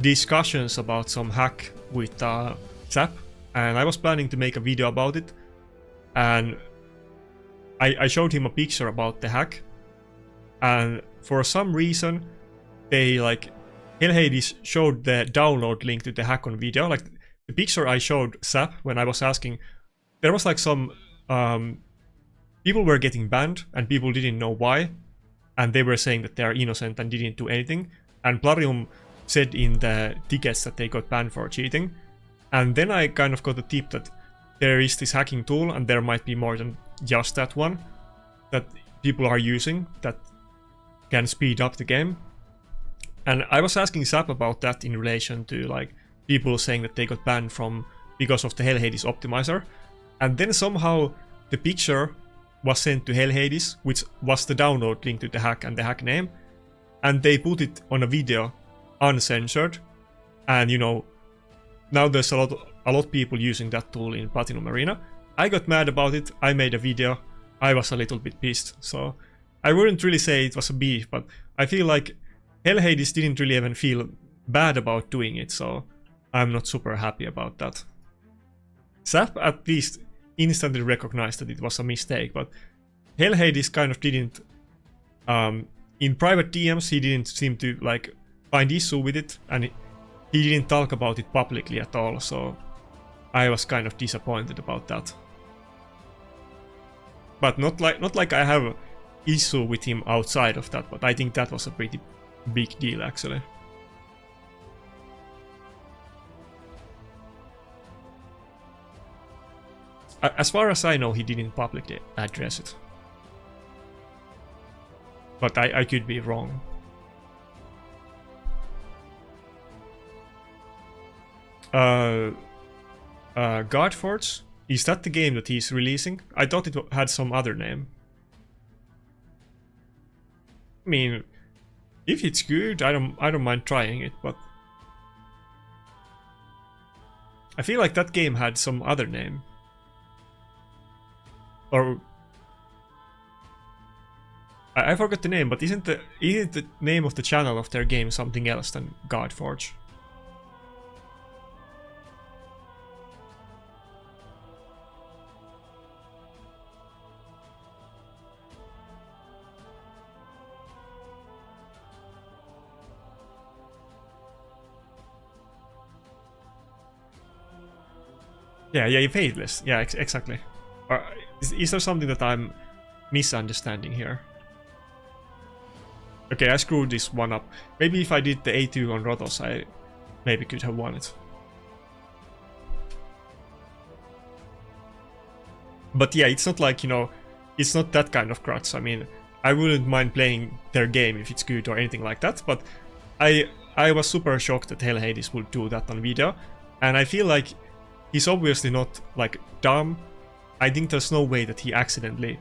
discussions about some hack with Zap, and I was planning to make a video about it. And I showed him a picture about the hack, and for some reason they like Hellhades showed the download link to the hack on video. Like the picture I showed Zap when I was asking, there was like some people were getting banned and people didn't know why, and they were saying that they are innocent and didn't do anything, and Plarium said in the tickets that they got banned for cheating. And then I kind of got a tip that there is this hacking tool, and there might be more than just that one that people are using that can speed up the game. And I was asking Zap about that in relation to like people saying that they got banned from because of the Hellhades optimizer. And then somehow the picture was sent to Hellhades, which was the download link to the hack and the hack name, and they put it on a video uncensored. And you know, now there's a lot of people using that tool in Platinum Arena. I got mad about it, I made a video, I was a little bit pissed, so I wouldn't really say it was a beef, but I feel like Hellhades didn't really even feel bad about doing it, so I'm not super happy about that. Zap at least instantly recognized that it was a mistake, but Hellhades kind of didn't. In private DMs, he didn't seem to like find issue with it, and he didn't talk about it publicly at all, so I was kind of disappointed about that. But not like I have issue with him outside of that, but I think that was a pretty big deal actually. As far as I know, he didn't publicly address it. But I could be wrong. Godforge? Is that the game that he's releasing? I thought it had some other name. I mean, if it's good, I don't mind trying it, but I feel like that game had some other name. Or I forgot the name, but isn't the name of the channel of their game something else than Godforge? Yeah, Faithless. Yeah, exactly. Is there something that I'm misunderstanding here? Okay, I screwed this one up. Maybe if I did the A2 on Rotos, I maybe could have won it. But yeah, it's not like, you know, it's not that kind of crutch. I mean, I wouldn't mind playing their game if it's good or anything like that, but I was super shocked that Hellhades would do that on video, and I feel like he's obviously not like dumb. I think there's no way that he accidentally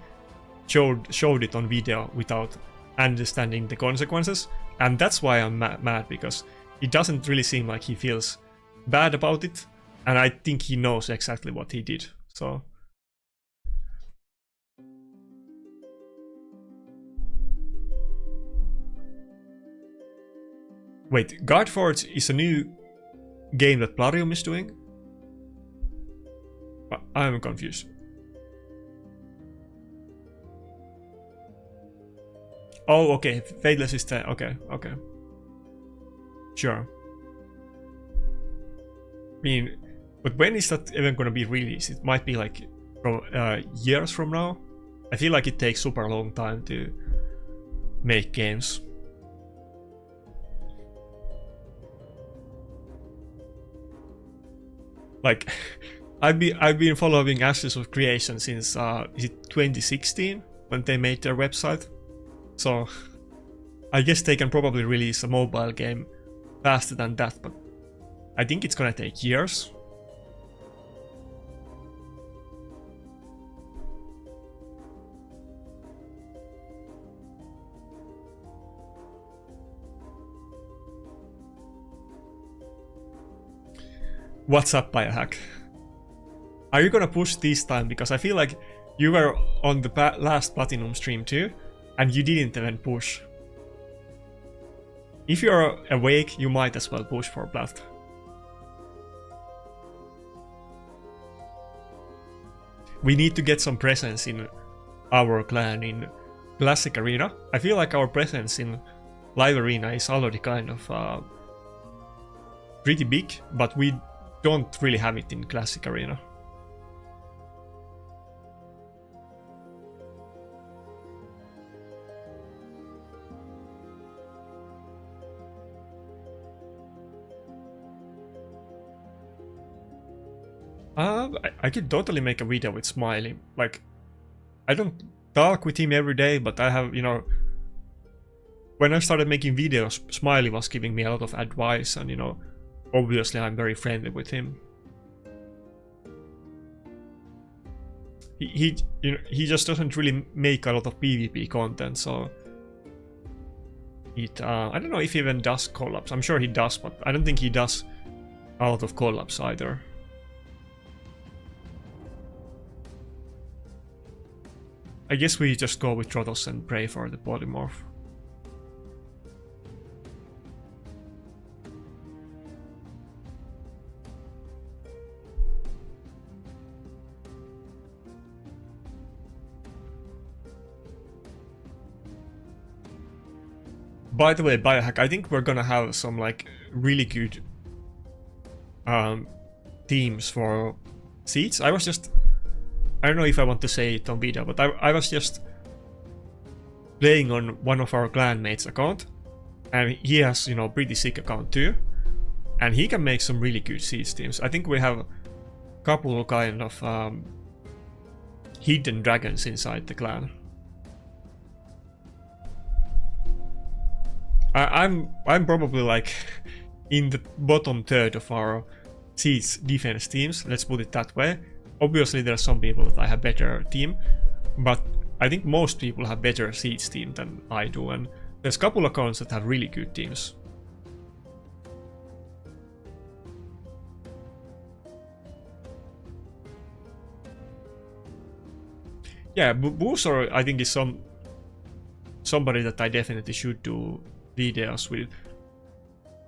showed it on video without understanding the consequences, and that's why I'm mad, because it doesn't really seem like he feels bad about it, and I think he knows exactly what he did. So wait, Godforge is a new game that Plarium is doing? I'm confused. Oh, okay. Faithless is the... Okay. Sure. I mean, but when is that even gonna be released? It might be like from years from now. I feel like it takes super long time to make games. Like, I've been following Ashes of Creation since is it 2016 when they made their website. So I guess they can probably release a mobile game faster than that, but I think it's gonna take years. What's up, Biohack? Are you gonna push this time? Because I feel like you were on the last Platinum stream too, and you didn't even push. If you're awake, you might as well push for Plat. We need to get some presence in our clan in Classic Arena. I feel like our presence in Live Arena is already kind of pretty big, but we don't really have it in Classic Arena. I could totally make a video with Smiley. Like, I don't talk with him every day, but I have, you know, when I started making videos, Smiley was giving me a lot of advice, and, you know, obviously I'm very friendly with him. He just doesn't really make a lot of PvP content, so I don't know if he even does collabs. I'm sure he does, but I don't think he does a lot of collabs either. I guess we just go with Trotos and pray for the polymorph. By the way, Biohack, I think we're gonna have some like really good teams for seeds. I don't know if I want to say it on video, but I was just playing on one of our clanmates' account, and he has, you know, pretty sick account too, and he can make some really good seeds teams. I think we have a couple kind of hidden dragons inside the clan. I'm probably like in the bottom third of our seeds defense teams, let's put it that way. Obviously there are some people that I have better team, but I think most people have better seeds team than I do, and there's a couple of accounts that have really good teams. Yeah, Boozor I think is somebody that I definitely should do videos with.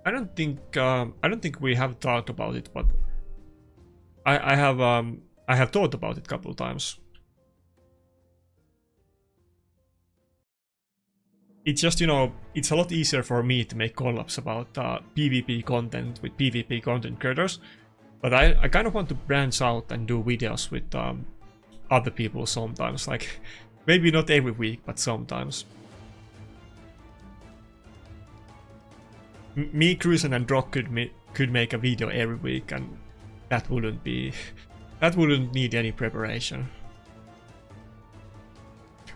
I don't think we have talked about it, but I have thought about it a couple times. It's just, you know, it's a lot easier for me to make collabs about PvP content with PvP content creators, but I kind of want to branch out and do videos with other people sometimes, like maybe not every week, but sometimes. Me, Cruisen, and Drock could make a video every week, and that wouldn't need any preparation.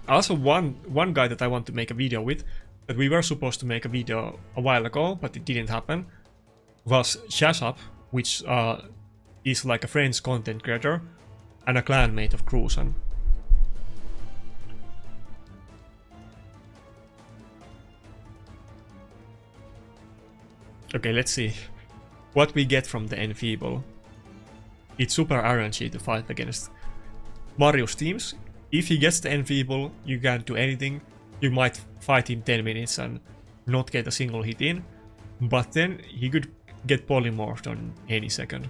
Also, one guy that I want to make a video with, that we were supposed to make a video a while ago, but it didn't happen, was Shazap, which is like a French content creator and a clanmate of Cruisen. Okay, let's see what we get from the Enfeeble. It's super RNG to fight against Marius teams. If he gets the Enfeeble, you can't do anything. You might fight him 10 minutes and not get a single hit in, but then he could get polymorphed on any second.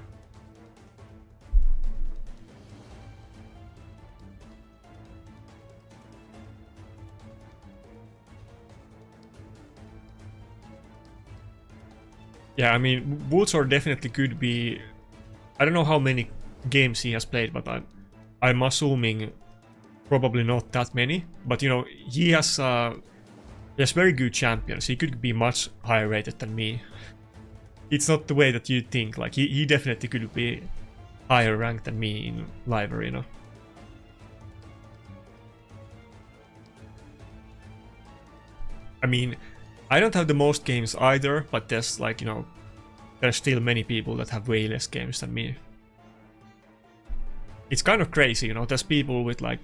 Yeah, I mean, Boozor definitely could be... I don't know how many games he has played, but I'm assuming probably not that many. But, you know, he has very good champions. He could be much higher rated than me. It's not the way that you think. Like, he definitely could be higher ranked than me in Live Arena. I mean, I don't have the most games either, but there's like, you know, there's still many people that have way less games than me. It's kind of crazy, you know, there's people with like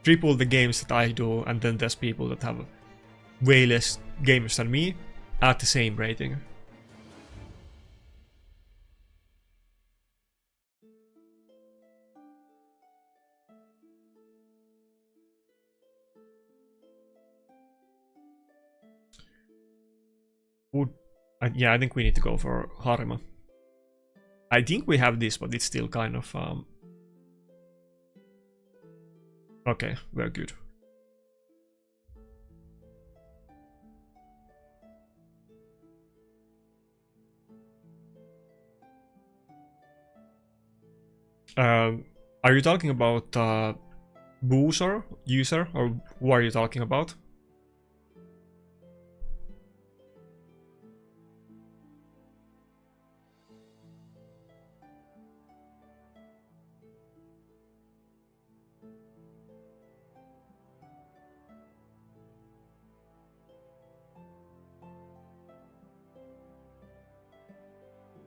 triple the games that I do, and then there's people that have way less games than me at the same rating. Yeah, I think we need to go for Harima. I think we have this, but it's still kind of Okay, very good. Are you talking about user, or who are you talking about?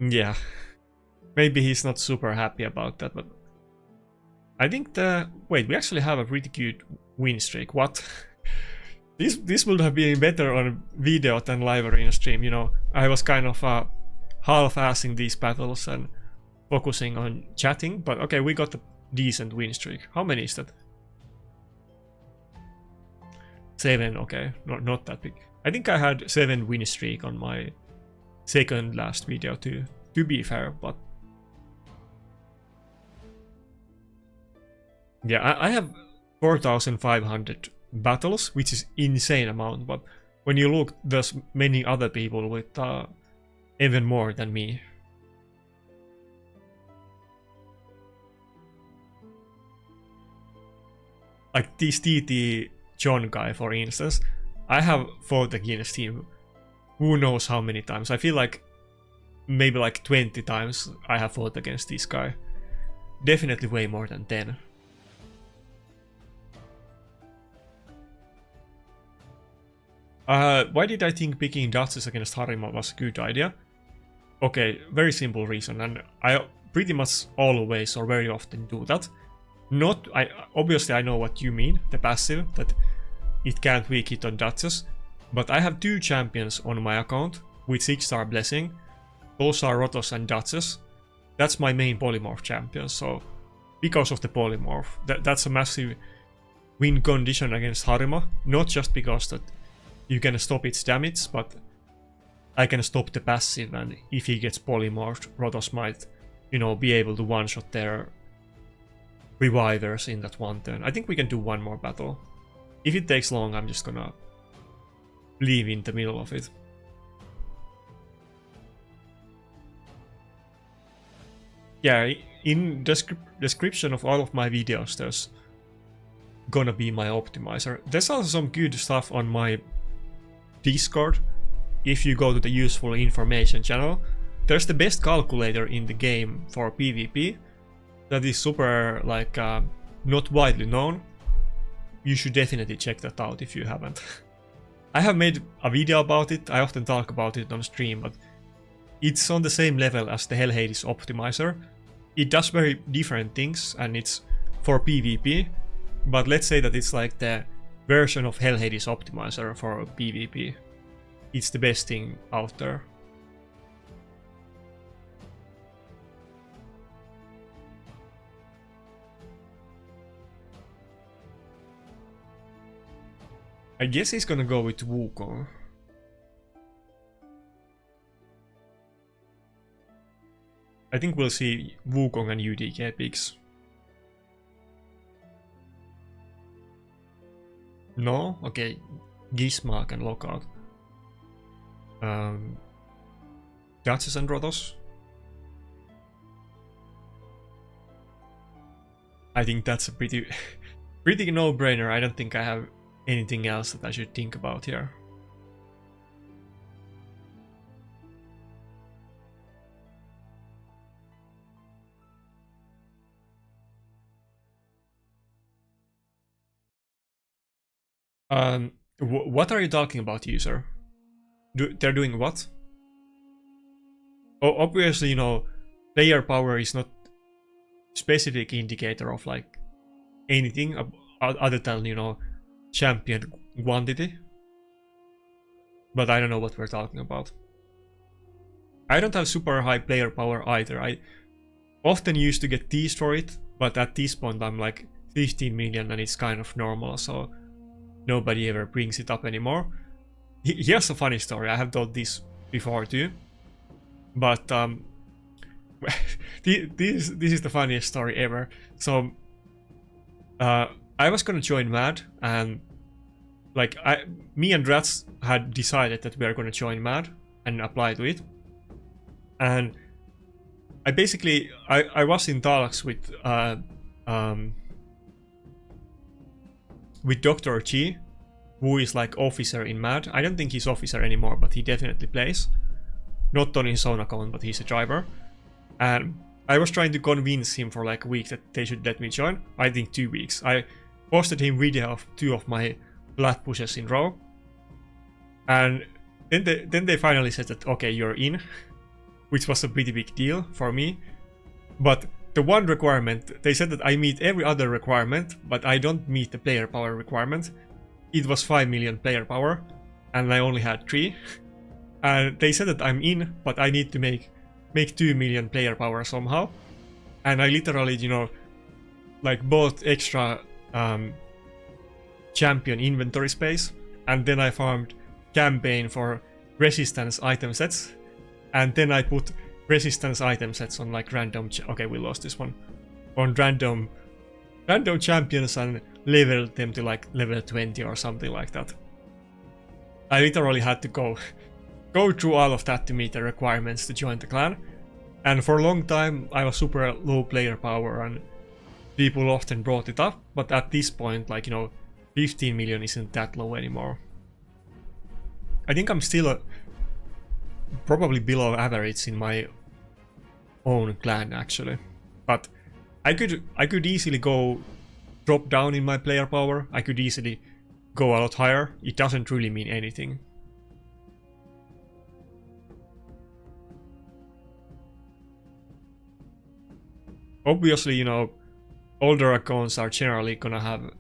Yeah, maybe he's not super happy about that, but I think wait, we actually have a pretty good win streak. What? This would have been better on video than live arena stream, you know. I was kind of half-assing these battles and focusing on chatting, but okay, we got a decent win streak. How many is that? 7, okay, not that big. I think I had 7 win streak on my second last video too, to be fair, but yeah, I have 4,500 battles, which is insane amount, but when you look, there's many other people with even more than me. Like this TT John guy, for instance, I have fought against him who knows how many times. I feel like maybe like 20 times I have fought against this guy. Definitely way more than 10. Why did I think picking Duchess against Harima was a good idea? Okay, very simple reason, and I pretty much always or very often do that. Obviously I know what you mean, the passive, that it can't weak hit on Duchess, but I have 2 champions on my account with 6-star blessing. Those are Rotos and Duchess. That's my main polymorph champion, so because of the polymorph, that's a massive win condition against Harima, not just because that you can stop its damage, but I can stop the passive, and if he gets polymorphed, Rotos might, you know, be able to one-shot their revivers in that one turn. I think we can do one more battle. If it takes long, I'm just gonna leave in the middle of it. Yeah, in description of all of my videos, there's gonna be my optimizer. There's also some good stuff on my Discord. If you go to the useful information channel, there's the best calculator in the game for PvP that is super, like, not widely known. You should definitely check that out if you haven't. I have made a video about it, I often talk about it on stream, but it's on the same level as the Hell Hades optimizer. It does very different things, and it's for PvP, but let's say that it's like the version of Hell Hades optimizer for PvP. It's the best thing out there. I guess he's gonna go with Wukong. I think we'll see Wukong and UDK picks. No? Okay, Gizma can lock out. Duchess and Rotos. I think that's a pretty no-brainer. I don't think I have anything else that I should think about here. What are you talking about, user? They're doing what? Oh, obviously, you know, player power is not specific indicator of like anything other than, you know, champion quantity. But I don't know what we're talking about. I don't have super high player power either. I often used to get destroyed, but at this point I'm like 15 million and it's kind of normal, so nobody ever brings it up anymore. Here's a funny story. I have told this before too, but this is the funniest story ever. So I was gonna join Mad, and like me and Rats had decided that we are gonna join Mad and apply to it. And I basically I was in talks with Dr. G, who is like officer in Mad. I don't think he's officer anymore, but he definitely plays. Not on his own account, but he's a driver. And I was trying to convince him for like a week that they should let me join. I think 2 weeks. I posted him video of 2 of my flat pushes in row. And then they finally said that, okay, you're in. Which was a pretty big deal for me. But the one requirement, they said that I meet every other requirement, but I don't meet the player power requirement. It was 5 million player power, and I only had 3. And they said that I'm in, but I need to make 2 million player power somehow. And I literally, you know, like bought extra champion inventory space, and then I farmed campaign for resistance item sets, and then I put resistance item sets on like random okay, we lost this one, on random champions, and leveled them to like level 20 or something like that. I literally had to go through all of that to meet the requirements to join the clan. And for a long time I was super low player power, and people often brought it up, but at this point, like, you know, 15 million isn't that low anymore. I think I'm still probably below average in my own clan actually, but I could easily go drop down in my player power. I could easily go a lot higher. It doesn't really mean anything. Obviously, you know, older accounts are generally gonna have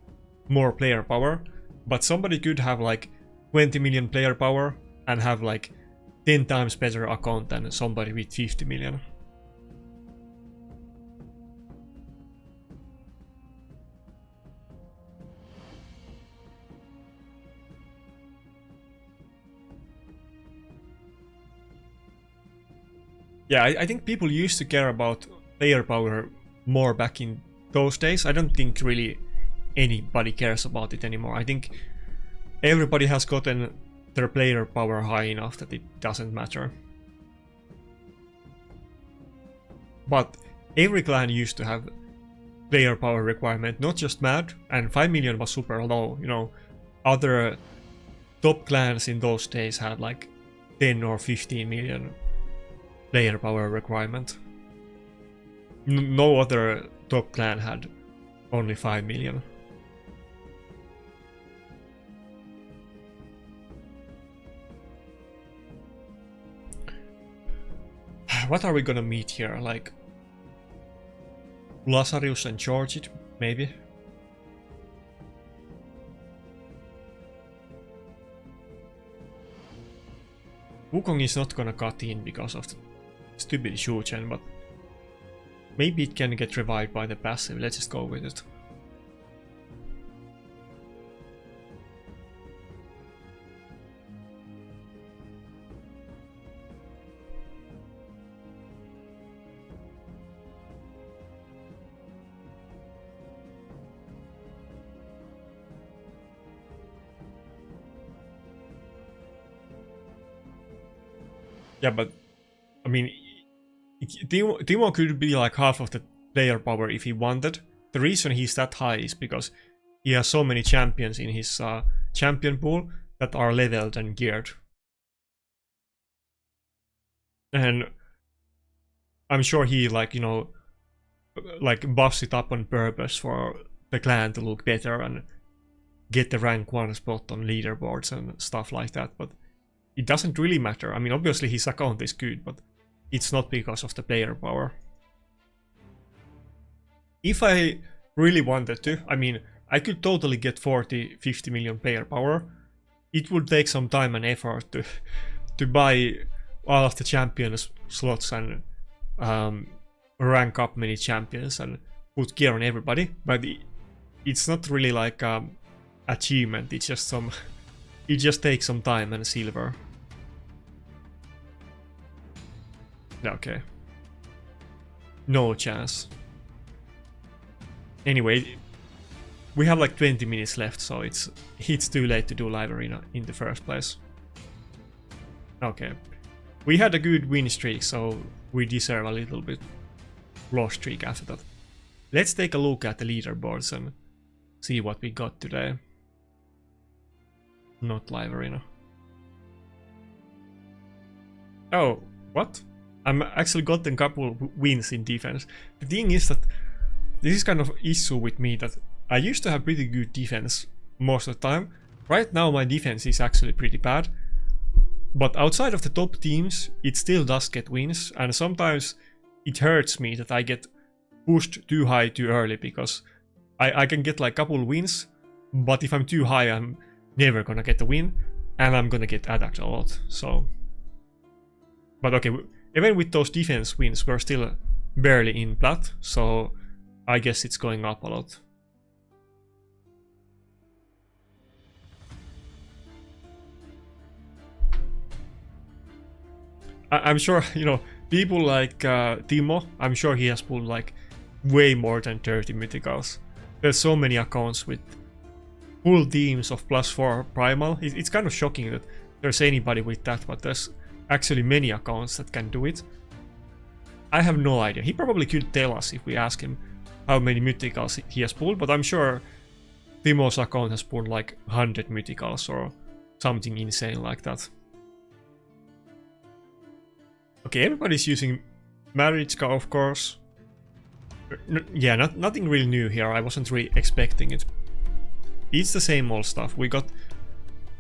more player power, but somebody could have like 20 million player power and have like 10 times better account than somebody with 50 million. Yeah, I think people used to care about player power more back in those days. I don't think really anybody cares about it anymore. I think everybody has gotten their player power high enough that it doesn't matter. But every clan used to have player power requirement, not just Mad, and 5 million was super low, you know. Other top clans in those days had like 10 or 15 million player power requirement. No other top clan had only 5 million. What are we gonna meet here? Like Lazarus and Georgid, maybe? Wukong is not gonna cut in because of the stupid Shuchen, but maybe it can get revived by the passive. Let's just go with it. Yeah, but I mean, Timo could be like half of the player power if he wanted. The reason he's that high is because he has so many champions in his champion pool that are leveled and geared. And I'm sure he, like, you know, like buffs it up on purpose for the clan to look better and get the rank 1 spot on leaderboards and stuff like that, but it doesn't really matter. I mean, obviously his account is good, but it's not because of the player power. If I really wanted to, I mean, I could totally get 40-50 million player power. It would take some time and effort to buy all of the champions slots and rank up many champions and put gear on everybody, but it's not really like achievement. It's just some. It just takes some time and silver. Okay. No chance. Anyway, we have like 20 minutes left, so it's too late to do live arena in the first place. Okay. We had a good win streak, so we deserve a little bit loss streak after that. Let's take a look at the leaderboards and see what we got today. Not live arena. Oh, what? I'm actually gotten a couple wins in defense. The thing is that this is kind of issue with me that I used to have pretty good defense most of the time. Right now my defense is actually pretty bad. But outside of the top teams, it still does get wins, and sometimes it hurts me that I get pushed too high too early, because I can get like a couple wins, but if I'm too high I'm never gonna get a win, and I'm gonna get attacked a lot, so... But okay, even with those defense wins, we're still barely in plat, so I guess it's going up a lot. I'm sure, you know, people like Timo, I'm sure he has pulled like way more than 30 mythicals. There's so many accounts with full teams of +4 primal. It's kind of shocking that there's anybody with that, but there's actually many accounts that can do it. I have no idea. He probably could tell us if we ask him how many mythicals he has pulled, but I'm sure Timo's account has pulled like 100 mythicals or something insane like that. Okay, everybody's using Marichka, of course. Yeah, nothing really new here. I wasn't really expecting it. It's the same old stuff. We got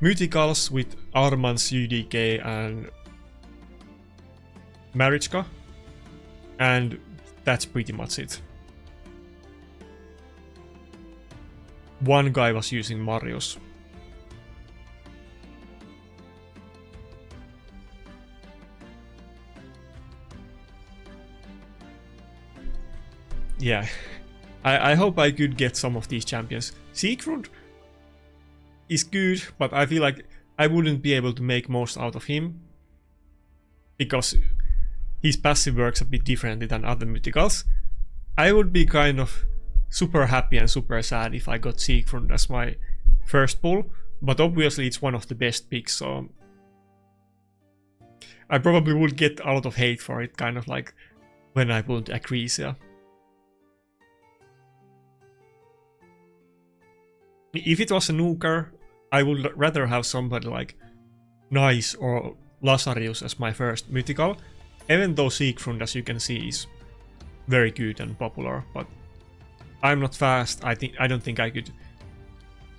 Mythicals with Armans, UDK and Marichka. And that's pretty much it. One guy was using Marius. Yeah, I hope I could get some of these champions. Siegfried is good, but I feel like I wouldn't be able to make most out of him, because his passive works a bit differently than other mythicals. I would be kind of super happy and super sad if I got Siegfried as my first pull, but obviously it's one of the best picks, so I probably would get a lot of hate for it, kind of like when I pulled Acrisia. If it was a nuker, I would rather have somebody like Nice or Lazarus as my first mythical, even though Siegfried, as you can see, is very good and popular, but I'm not fast. I don't think I could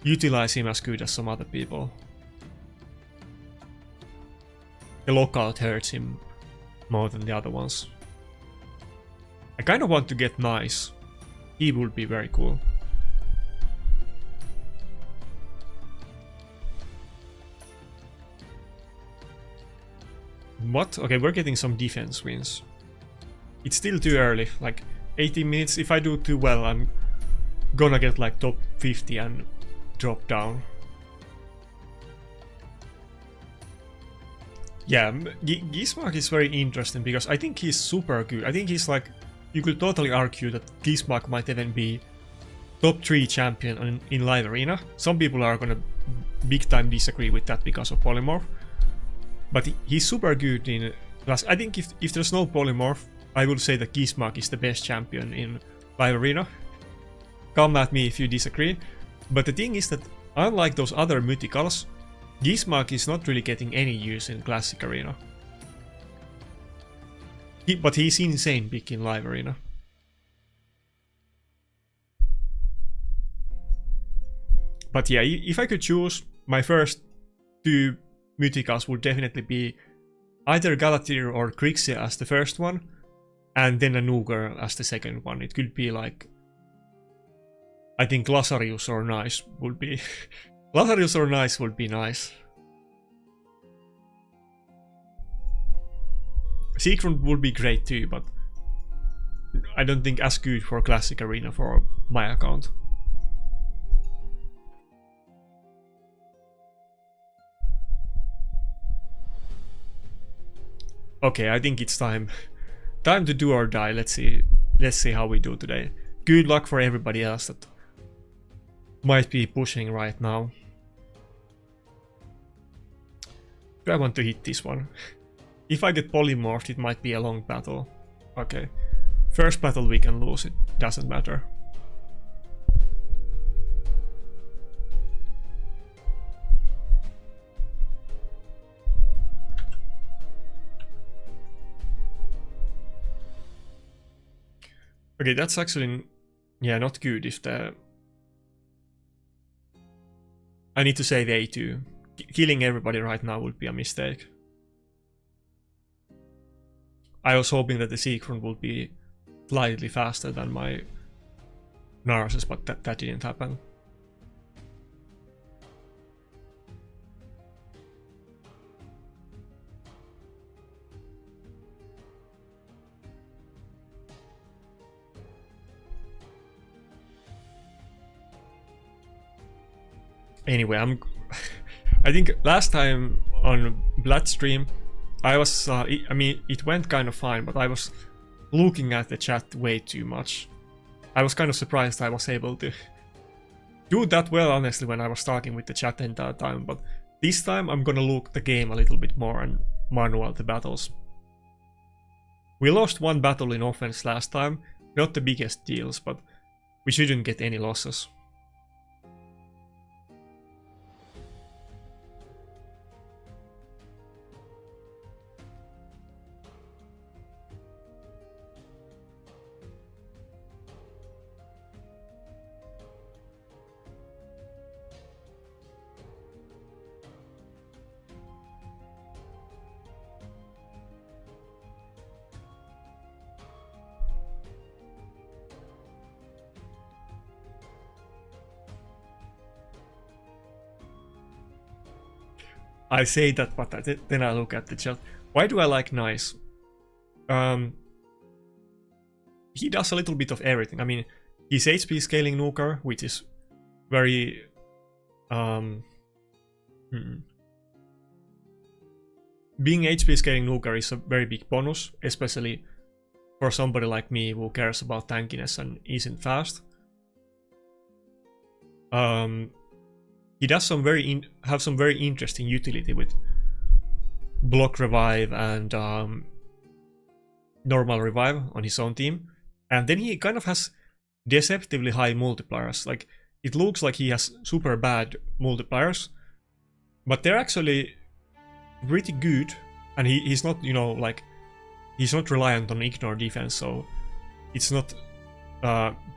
utilize him as good as some other people. The lockout hurts him more than the other ones. I kind of want to get Nice. He would be very cool. What? Okay, we're getting some defense wins. It's still too early, like 18 minutes. If I do too well, I'm gonna get like top 50 and drop down. Yeah, Gismark is very interesting because I think he's super good. I think he's like, you could totally argue that Gismark might even be top 3 champion in live arena. Some people are gonna big time disagree with that because of polymorph. But he's super good in class. I think if there's no polymorph, I would say that Gismark is the best champion in live arena. Come at me if you disagree. But the thing is that unlike those other mythicals, Gismark is not really getting any use in classic arena. But he's insane big in live arena. But yeah, if I could choose, my first 2 mythicals would definitely be either Galatir or Grixia as the first one, and then a Nuker as the second one. It could be like, I think Lazarus or Nice would be Lazarus or Nice would be nice. Siegfried would be great too, but I don't think as good for classic arena for my account. Okay, I think it's time to do or die. Let's see how we do today. Good luck for everybody else that might be pushing right now. Do I want to hit this one? If I get polymorphed, it might be a long battle. Okay. First battle we can lose, it doesn't matter. Okay, that's actually, yeah, not good if the... I need to save A2. Killing everybody right now would be a mistake. I was hoping that the Seacron would be slightly faster than my Narses, but that didn't happen. Anyway, I think last time on Bloodstream, I was, I mean, it went kind of fine, but I was looking at the chat way too much. I was kind of surprised I was able to do that well, honestly, when I was talking with the chat the entire time, but this time I'm gonna look the game a little bit more and manual the battles. We lost one battle in offense last time, not the biggest deals, but we shouldn't get any losses. I say that, but then I look at the chat. Why do I like Nice? He does a little bit of everything. I mean, he's HP scaling nuker, which is very... Being HP scaling nuker is a very big bonus, especially for somebody like me who cares about tankiness and isn't fast. He does have some very interesting utility with block revive and normal revive on his own team, and then he kind of has deceptively high multipliers. Like, it looks like he has super bad multipliers, but they're actually pretty good, and he's not, you know, like, he's not reliant on ignore defense, so it's not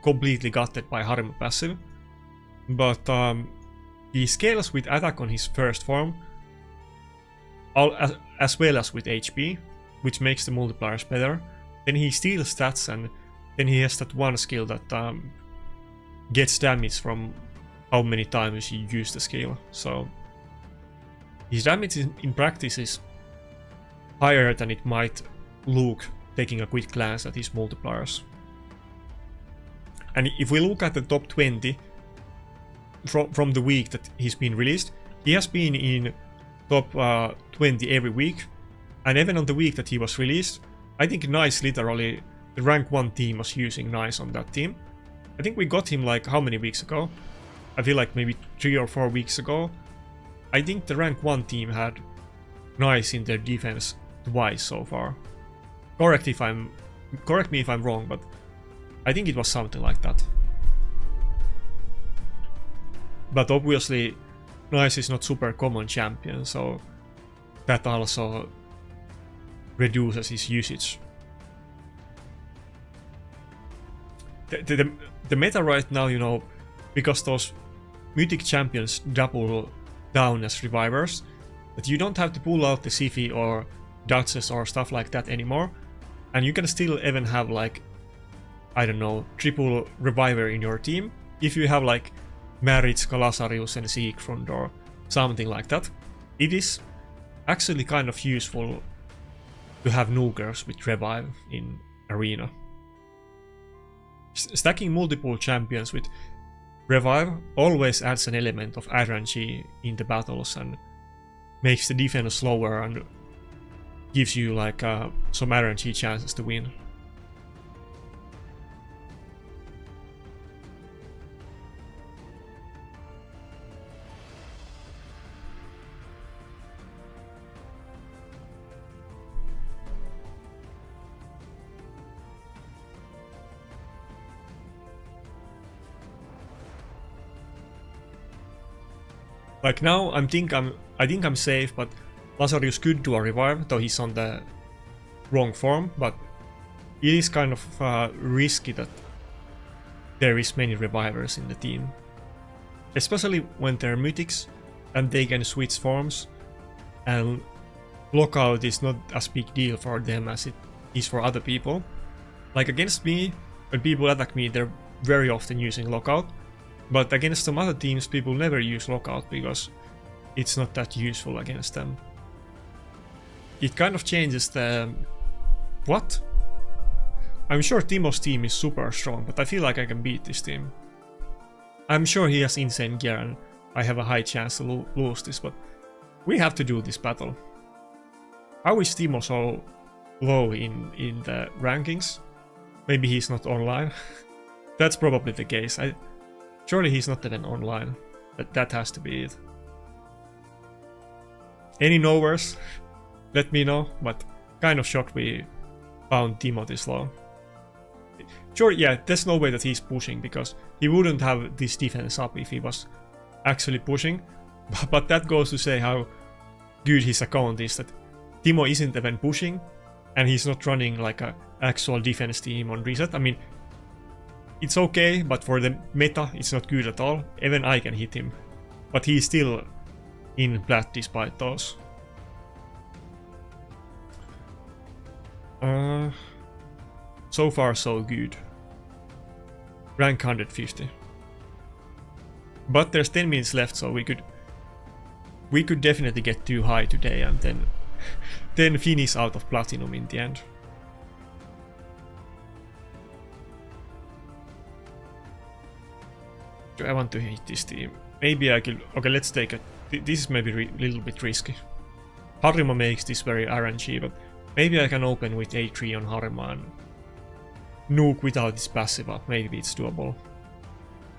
completely gutted by Harima passive, but he scales with attack on his first form, as well as with HP, which makes the multipliers better. Then he steals stats, and then he has that one skill that gets damage from how many times you use the skill. So his damage in practice is higher than it might look taking a quick glance at his multipliers. And if we look at the top 20 from the week that he's been released, he has been in top 20 every week, and even on the week that he was released, I think Nice, literally the rank 1 team was using Nice on that team. I think we got him like how many weeks ago? I feel like maybe 3 or 4 weeks ago. I think the rank 1 team had Nice in their defense twice so far. Correct me if I'm wrong, but I think it was something like that. But obviously, Nice is not super common champion, so that also reduces his usage. The meta right now, you know, because those mythic champions double down as revivers, that you don't have to pull out the Sifi or Duchess or stuff like that anymore, and you can still even have, like, I don't know, triple reviver in your team if you have like Marits, Kalasarius and Siegfried or something like that. It is actually kind of useful to have nukers with revive in arena. Stacking multiple champions with revive always adds an element of RNG in the battles and makes the defense slower and gives you like some RNG chances to win. Like now, I think I'm safe, but Lazarus could do a revive, though he's on the wrong form. But it is kind of risky that there is many revivers in the team, especially when they're mythics and they can switch forms. And lockout is not as big deal for them as it is for other people. Like against me, when people attack me, they're very often using lockout. But against some other teams, people never use lockout because it's not that useful against them. It kind of changes the... What? I'm sure Timo's team is super strong, but I feel like I can beat this team. I'm sure he has insane gear and I have a high chance to lose this, but we have to do this battle. How is Timo so low in the rankings? Maybe he's not online. That's probably the case. Surely he's not even online. That has to be it. Any knowers? Let me know, but kind of shocked we found Timo this low. Sure, yeah, there's no way that he's pushing, because he wouldn't have this defense up if he was actually pushing. But that goes to say how good his account is, that Timo isn't even pushing, and he's not running like an actual defense team on reset. I mean, it's okay, but for the meta, it's not good at all. Even I can hit him. But he's still in plat despite those. So far, so good. Rank 150. But there's 10 minutes left, so we could definitely get too high today and then finish out of platinum in the end. Do I want to hit this team? Maybe I could... Okay, let's take it. This is maybe a little bit risky. Harima makes this very RNG, but maybe I can open with A3 on Harima and nuke without his passive up. Maybe it's doable.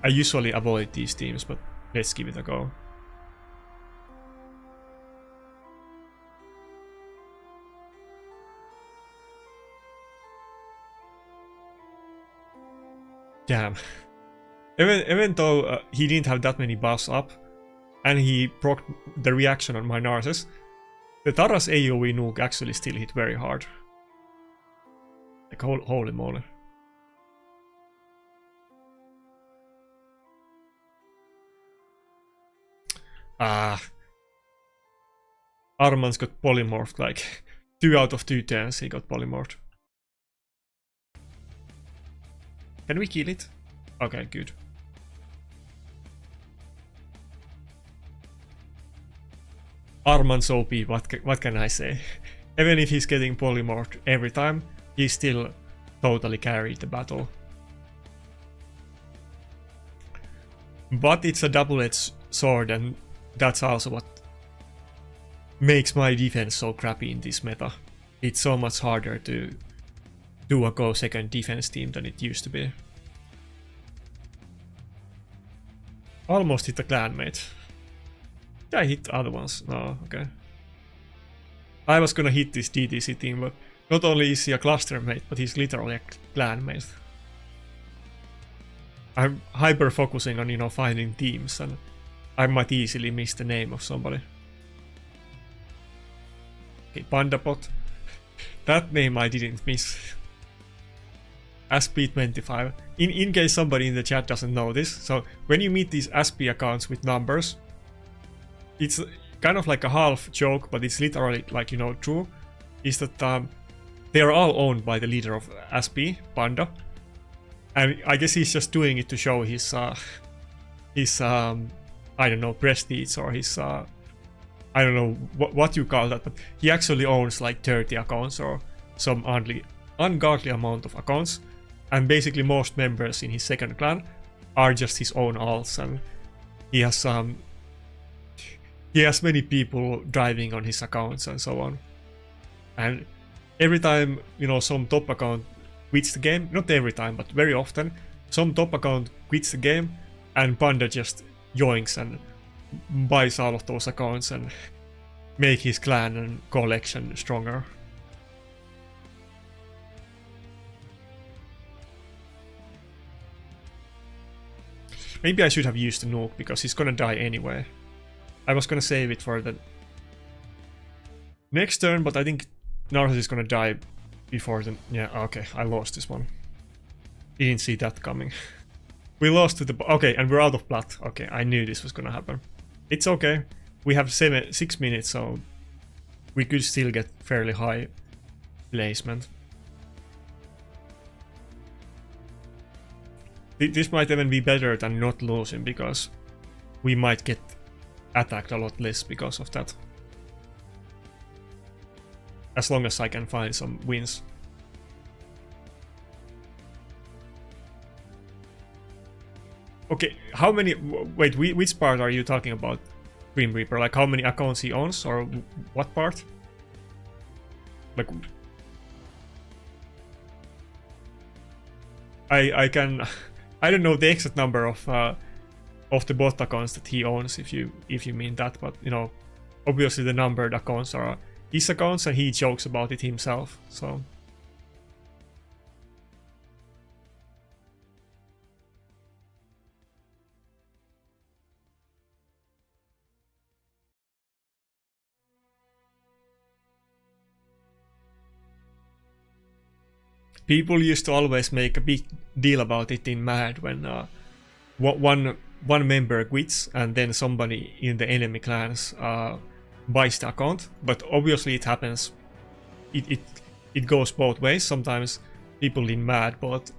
I usually avoid these teams, but let's give it a go. Damn. Even though he didn't have that many buffs up, and he procced the reaction on my Narcissus, the Tara's AoE nuke actually still hit very hard. Like, holy moly. Arman's got polymorphed, like 2 out of 2 turns he got polymorphed. Can we kill it? Okay, good. Arman's OP, what can I say? Even if he's getting polymorphed every time, he still totally carried the battle. But it's a double-edged sword, and that's also what makes my defense so crappy in this meta. It's so much harder to do a go second defense team than it used to be. Almost hit a clanmate. Did I hit the other ones? No, okay. I was gonna hit this DTC team, but not only is he a cluster mate, but he's literally a clanmate. I'm hyper focusing on, you know, finding teams, and I might easily miss the name of somebody. Okay, Pandapot. That name I didn't miss. SP25. In case somebody in the chat doesn't know this, so when you meet these SP accounts with numbers, it's kind of like a half joke, but it's literally like, you know, true, is that they are all owned by the leader of SP, Panda. And I guess he's just doing it to show his I don't know, prestige, or his I don't know what you call that, but he actually owns like 30 accounts or some ungodly amount of accounts, and basically most members in his second clan are just his own alts, and he has many people driving on his accounts and so on. And every time, you know, some top account quits the game, not every time, but very often, some top account quits the game and Panda just yoinks and buys all of those accounts and make his clan and collection stronger. Maybe I should have used the nuke, because he's gonna die anyway. I was gonna save it for the next turn, but I think Narcos is gonna die before the... Yeah, okay, I lost this one. Didn't see that coming. We lost to the... Okay, and we're out of plat. Okay, I knew this was gonna happen. It's okay. We have 6 minutes, so we could still get fairly high placement. This might even be better than not losing, because we might get attacked a lot less because of that. As long as I can find some wins. Okay, how many... Wait, which part are you talking about, Grim Reaper? Like how many accounts he owns, or what part? Like... I can... I don't know the exact number of the bot accounts that he owns, if you mean that, but you know, obviously the numbered accounts are his accounts and he jokes about it himself, so... People used to always make a big deal about it in MAD when one member quits and then somebody in the enemy clans buys the account. But obviously it happens. It goes both ways. Sometimes people in MAD bought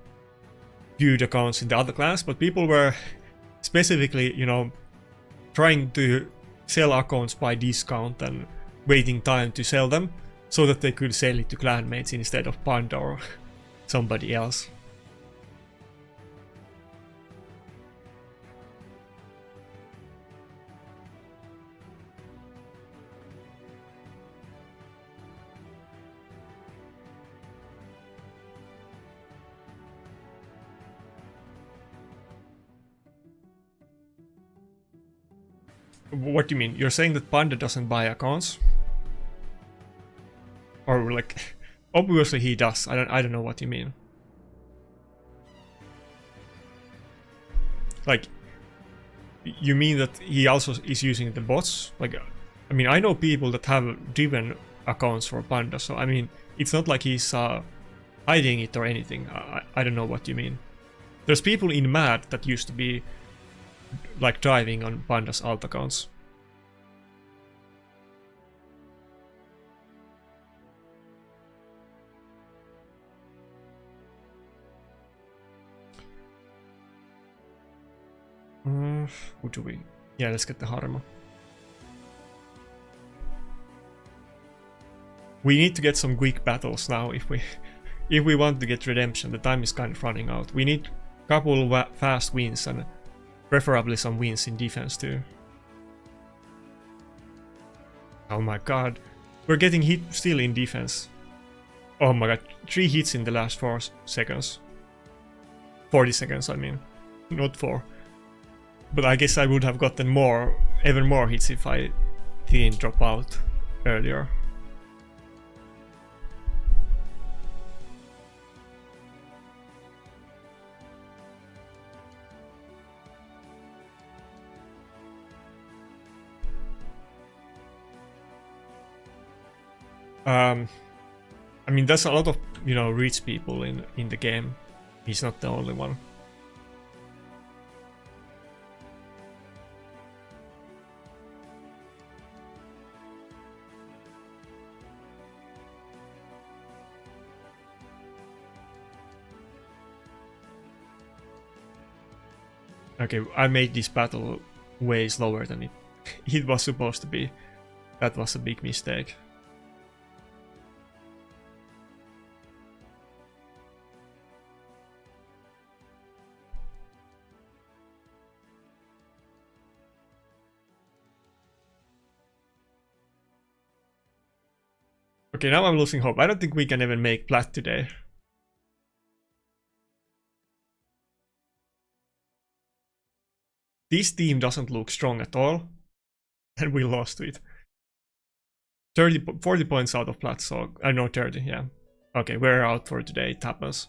viewed accounts in the other clans, but people were specifically, you know, trying to sell accounts by discount and waiting time to sell them so that they could sell it to clanmates instead of Panda or somebody else. What do you mean? You're saying that Panda doesn't buy accounts? Or like... Obviously he does. I don't know what you mean. Like, you mean that he also is using the bots? Like, I mean, I know people that have driven accounts for Panda, so I mean, it's not like he's hiding it or anything. I don't know what you mean. There's people in MAD that used to be like driving on Panda's alt accounts. Who do we... Yeah, let's get the Harma. We need to get some quick battles now if we want to get redemption. The time is kind of running out. We need a couple fast wins and preferably some wins in defense too. Oh my god. We're getting hit still in defense. Oh my god. 3 hits in the last 4 seconds. 40 seconds, I mean. Not 4. But I guess I would have gotten even more hits if I didn't drop out earlier. I mean, there's a lot of, you know, rich people in the game. He's not the only one. Okay, I made this battle way slower than it was supposed to be. That was a big mistake. Okay, now I'm losing hope. I don't think we can even make plat today. This team doesn't look strong at all, and we lost to it. 40 points out of plat, so I know 30, yeah. Okay, we're out for today, it happens.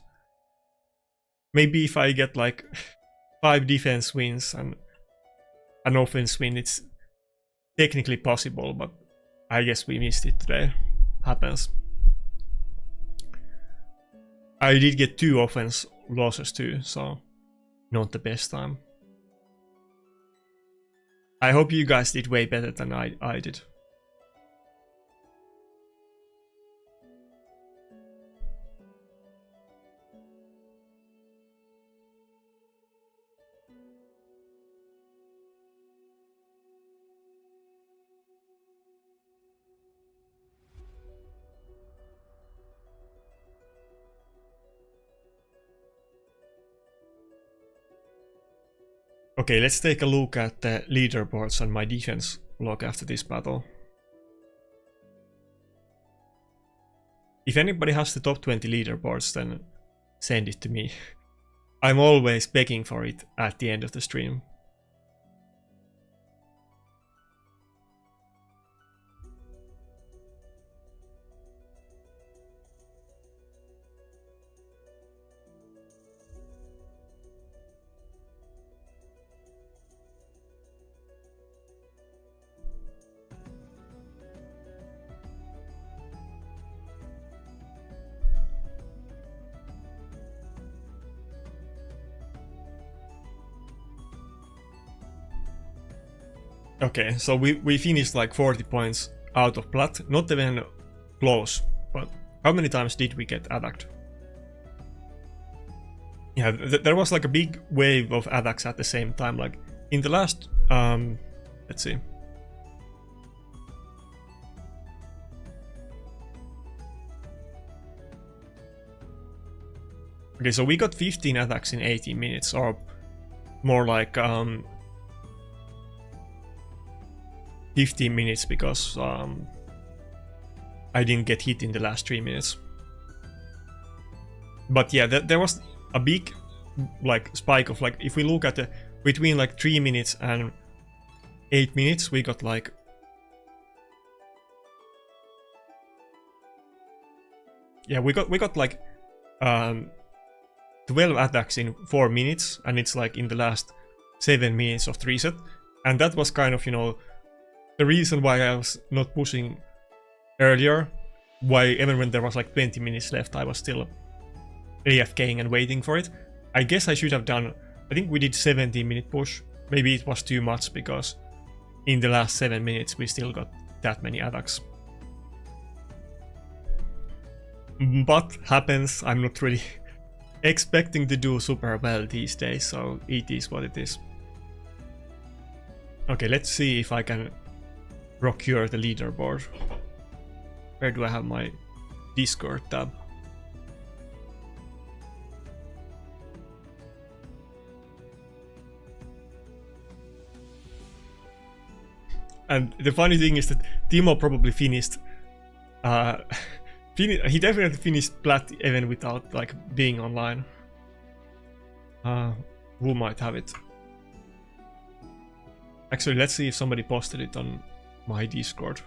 Maybe if I get like 5 defense wins and an offense win, it's technically possible, but I guess we missed it today. Happens. I did get 2 offense losses too, so not the best time. I hope you guys did way better than I did. Okay, let's take a look at the leaderboards and my defense log after this battle. If anybody has the top 20 leaderboards, then send it to me. I'm always begging for it at the end of the stream. Okay, so we finished like 40 points out of plat, not even close, but how many times did we get attacked? Yeah, there was like a big wave of attacks at the same time, like in the last, let's see. Okay, so we got 15 attacks in 18 minutes, or more like 15 minutes because I didn't get hit in the last 3 minutes. But yeah, there was a big like spike of like, if we look at the between like 3 minutes and 8 minutes, we got like we got like 12 attacks in 4 minutes, and it's like in the last 7 minutes of 3 set, and that was kind of, you know, the reason why I was not pushing earlier, why even when there was like 20 minutes left, I was still AFKing and waiting for it. I guess I should have done, I think we did 17-minute push. Maybe it was too much because in the last 7 minutes we still got that many attacks. But happens, I'm not really expecting to do super well these days, so it is what it is. Okay, let's see if I can procure the leaderboard. Where do I have my Discord tab? And the funny thing is that Timo probably finished he definitely finished plat even without like being online. Who might have it? Actually, let's see if somebody posted it on my Discord.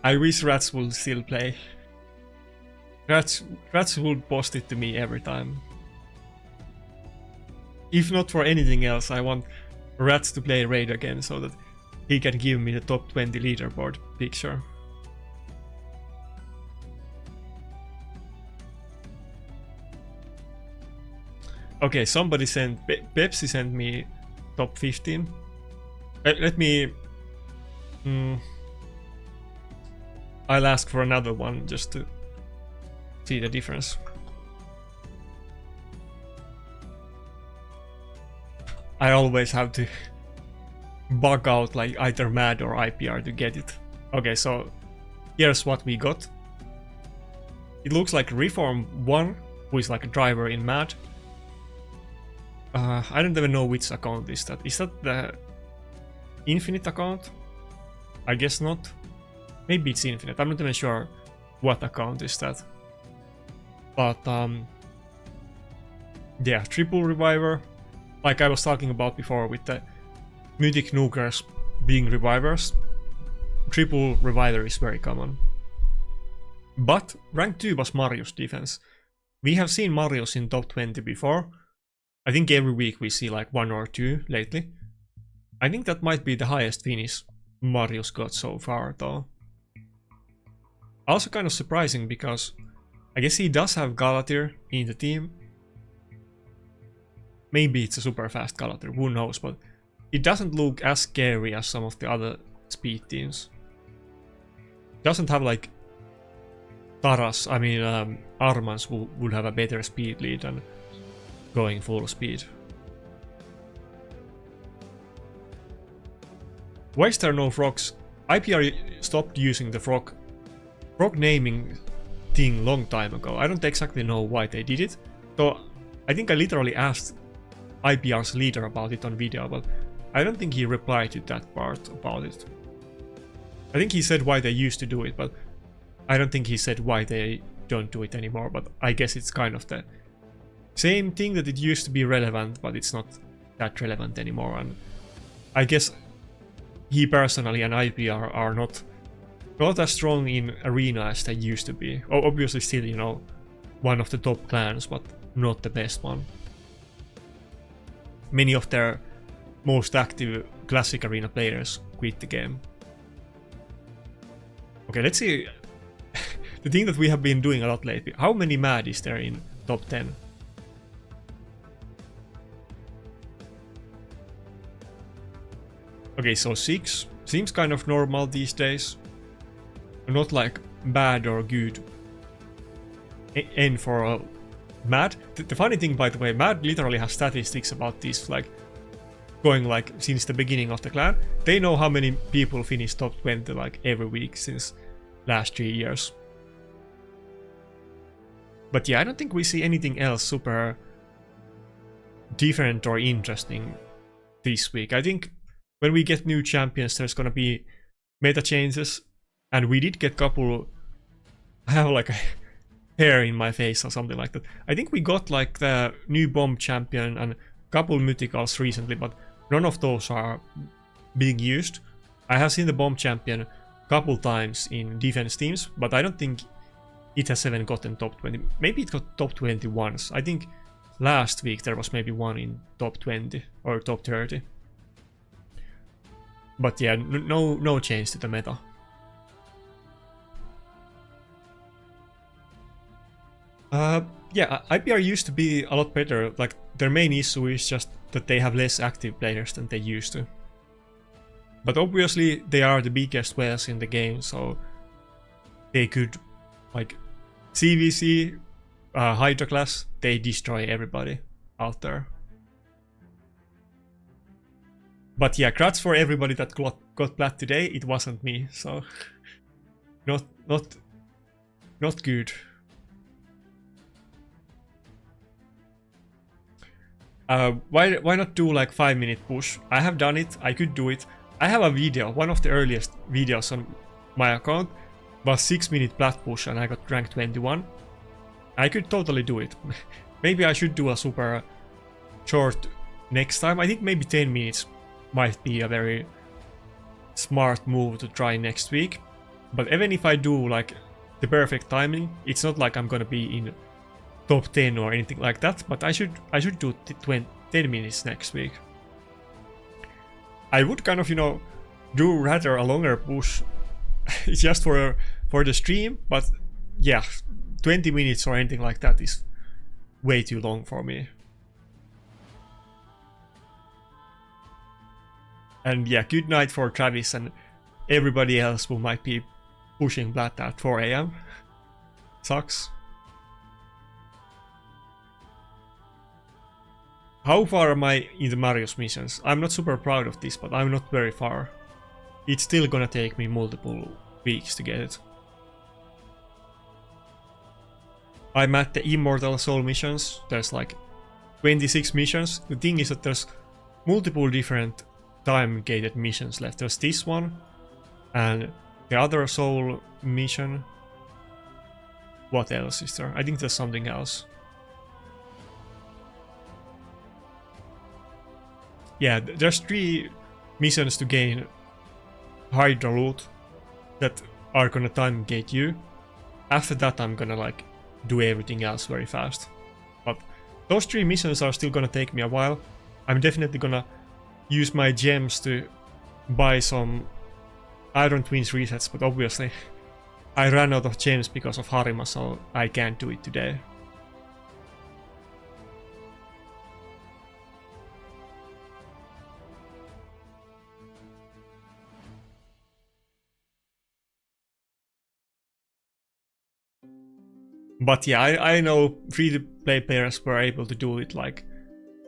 I wish Rats will still play. Rats would post it to me every time. If not for anything else, I want Rats to play Raid again so that he can give me the top 20 leaderboard picture. Okay, somebody sent, Pepsi sent me top 15. Let me... I'll ask for another one just to see the difference. I always have to bug out like either MAD or IPR to get it. Okay, so here's what we got. It looks like Reform 1, who is like a driver in MAD. I don't even know which account is that. Is that the Infinite account? I guess not. Maybe it's Infinite. I'm not even sure what account is that. But yeah, triple reviver. Like I was talking about before with the Mythic nukers being revivers. Triple reviver is very common. But rank 2 was Mario's defense. We have seen Mario's in top 20 before. I think every week we see like 1 or 2 lately. I think that might be the highest finish Marius got so far, though. Also kind of surprising because I guess he does have Galatir in the team. Maybe it's a super fast Galatir, who knows, but it doesn't look as scary as some of the other speed teams. Doesn't have like Taras, Armans would have a better speed lead than going full speed. Why is there no frogs? IPR stopped using the frog naming thing long time ago. I don't exactly know why they did it. So I think I literally asked IPR's leader about it on video, but I don't think he replied to that part about it. I think he said why they used to do it, but I don't think he said why they don't do it anymore. But I guess it's kind of the same thing, that it used to be relevant, but it's not that relevant anymore. And I guess he personally and IPR are not as strong in arena as they used to be. Obviously still, you know, one of the top clans, but not the best one. Many of their most active classic arena players quit the game. Okay, let's see. The thing that we have been doing a lot lately. How many mad is there in top 10? Okay, so 6 seems kind of normal these days. Not like bad or good. N for mad. The funny thing, by the way, mad literally has statistics about this, like going like since the beginning of the clan. They know how many people finish top 20 like every week since last 3 years. But yeah, I don't think we see anything else super different or interesting this week. I think when we get new champions, there's gonna be meta changes, and we did get couple. I have like a hair in my face or something like that. I think we got like the new bomb champion and couple mythicals recently, but none of those are being used. I have seen the bomb champion couple times in defense teams, but I don't think it has even gotten top 20. Maybe it got top 20 once. I think last week there was maybe one in top 20 or top 30. But yeah, no change to the meta. Yeah, IPR used to be a lot better. Like, their main issue is just that they have less active players than they used to. But obviously they are the biggest whales in the game, so they could, like, CVC, Hydra class, they destroy everybody out there. But yeah, crats for everybody that got plat today. It wasn't me, so not good. Why not do like 5-minute push? I have done it. I could do it. I have a video. One of the earliest videos on my account was 6-minute plat push, and I got rank 21. I could totally do it. Maybe I should do a super short next time. I think maybe 10 minutes might be a very smart move to try next week. But even if I do like the perfect timing, it's not like I'm gonna be in top 10 or anything like that, but I should do 10 minutes next week. I would kind of, you know, do rather a longer push just for the stream, but yeah, 20 minutes or anything like that is way too long for me. And yeah, good night for Travis and everybody else who might be pushing plat at 4 AM. Sucks. How far am I in the Marius missions? I'm not super proud of this, but I'm not very far. It's still gonna take me multiple weeks to get it. I'm at the Immortal Soul missions. There's like 26 missions. The thing is that there's multiple different time-gated missions left. There's this one, and the other Soul mission. What else is there? I think there's something else. Yeah, there's 3 missions to gain Hydra loot that are gonna time gate you. After that I'm gonna like do everything else very fast. But those 3 missions are still gonna take me a while. I'm definitely gonna use my gems to buy some Iron Twins resets, but obviously I ran out of gems because of Harima, so I can't do it today. But yeah, I know free-to-play players were able to do it like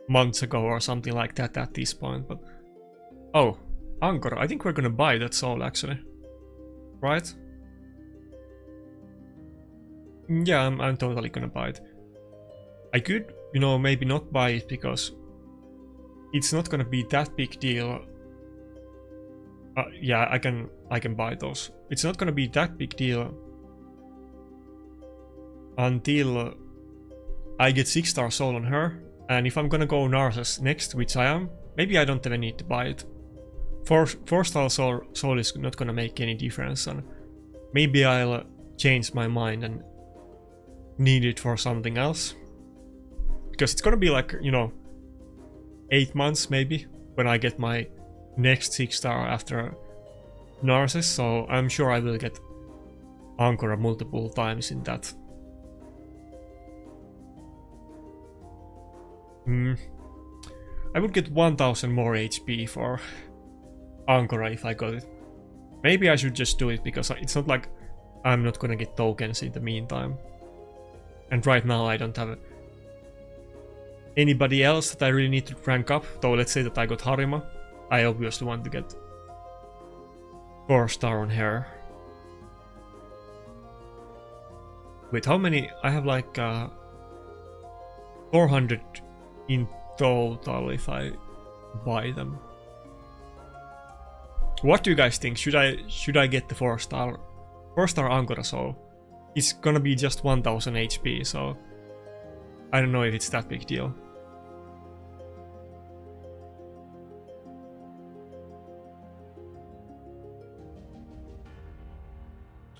months ago or something like that at this point, but... Oh, Angkor, I think we're gonna buy that soul actually. Right? Yeah, I'm totally gonna buy it. I could, you know, maybe not buy it because it's not gonna be that big deal. Yeah, I can buy those. It's not gonna be that big deal until I get 6-star soul on her, and if I'm gonna go Narses next, which I am, maybe I don't even need to buy it. 4-star soul is not gonna make any difference, and maybe I'll change my mind and need it for something else. Because it's gonna be like, you know, 8 months maybe when I get my next 6-star after Narses, so I'm sure I will get Ankara multiple times in that. I would get 1000 more HP for Ankara if I got it. Maybe I should just do it because it's not like I'm not gonna get tokens in the meantime. And right now I don't have anybody else that I really need to rank up. Though let's say that I got Harima, I obviously want to get 4-star on her. Wait, how many? I have like 400 in total if I buy them. What do you guys think? Should I get the 4-star Ankara soul? It's gonna be just 1000 HP, so I don't know if it's that big deal.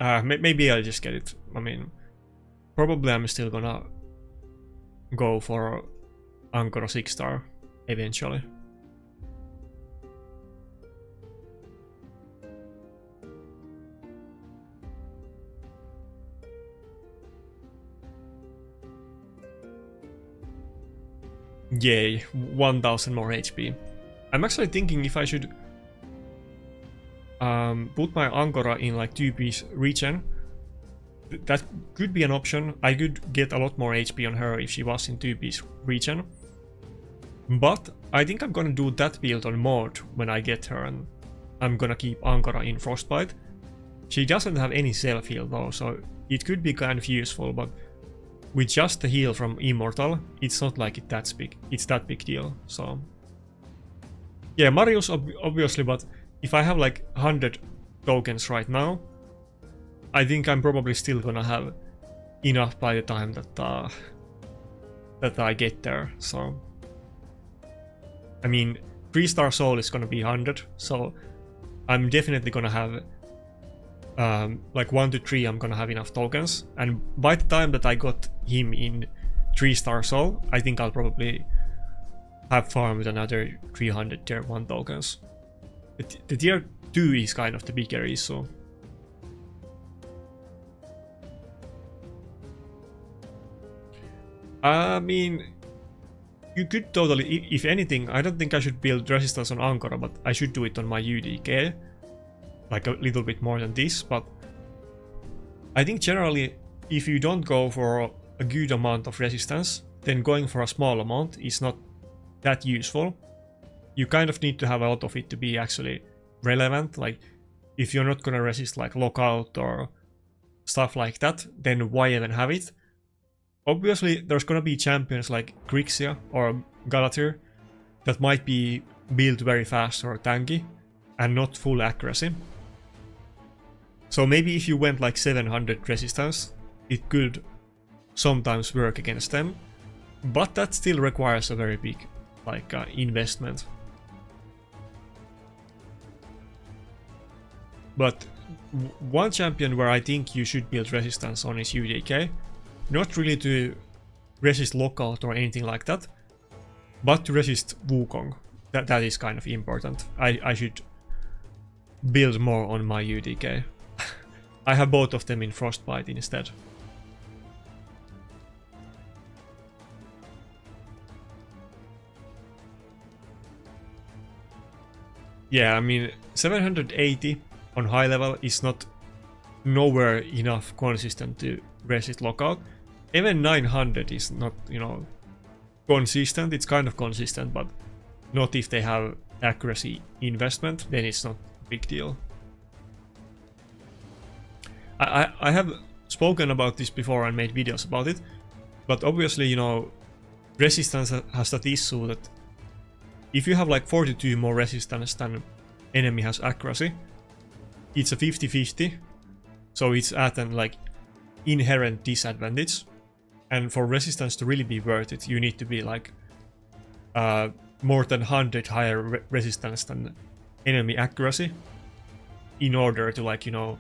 Maybe I'll just get it. I mean, probably I'm still gonna go for Ankara 6-star eventually. Yay, 1000 more HP. I'm actually thinking if I should put my Ankara in like 2-piece regen. That could be an option. I could get a lot more HP on her if she was in 2-piece regen. But I think I'm gonna do that build on Maud when I get her, and I'm gonna keep Ankara in Frostbite. She doesn't have any self-heal though, so it could be kind of useful, but with just the heal from Immortal, it's not like it's that big deal, so... Yeah, Marius obviously, but if I have like 100 tokens right now, I think I'm probably still gonna have enough by the time that I get there, so... I mean, 3-star soul is gonna be 100, so I'm definitely gonna have like 1 to 3 I'm gonna have enough tokens, and by the time that I got him in 3-star soul, I think I'll probably have farmed another 300 tier 1 tokens. The tier 2 is kind of the bigger issue. I mean, you could totally, if anything, I don't think I should build resistance on Ankara, but I should do it on my UDK. Like a little bit more than this, but I think generally, if you don't go for a good amount of resistance, then going for a small amount is not that useful. You kind of need to have a lot of it to be actually relevant. Like, if you're not gonna resist like lockout or stuff like that, then why even have it? Obviously, there's gonna be champions like Grixia or Galatir that might be built very fast or tanky and not full accuracy. So maybe if you went like 700 resistance, it could sometimes work against them, but that still requires a very big like investment. But one champion where I think you should build resistance on is UDK. Not really to resist lockout or anything like that, but to resist Wukong. That is kind of important. I should build more on my UDK. I have both of them in Frostbite instead. Yeah, I mean 780 on high level is not nowhere enough consistent to resist lockout. Even 900 is not, you know, consistent. It's kind of consistent, but not if they have accuracy investment, then it's not a big deal. I have spoken about this before and made videos about it, but obviously, you know, resistance has that issue that if you have like 42 more resistance than enemy has accuracy, it's a 50-50, so it's at an like inherent disadvantage. And for resistance to really be worth it, you need to be like more than 100 higher resistance than enemy accuracy in order to, like, you know,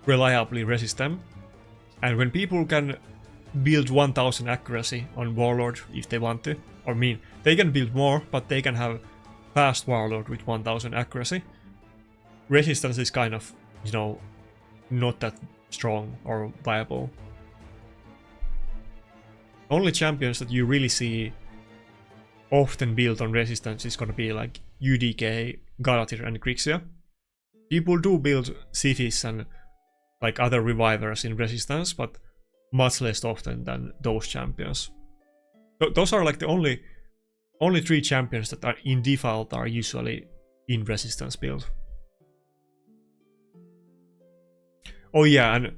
reliably resist them. And when people can build 1000 accuracy on Warlord if they want to, or mean they can build more, but they can have fast Warlord with 1000 accuracy, resistance is kind of, you know, not that strong or viable. Only champions that you really see often built on resistance is gonna be like UDK, Galatir and Grixia. People do build Sithis and like other revivers in resistance, but much less often than those champions. Those are like the only 3 champions that are in default are usually in resistance build. Oh yeah, and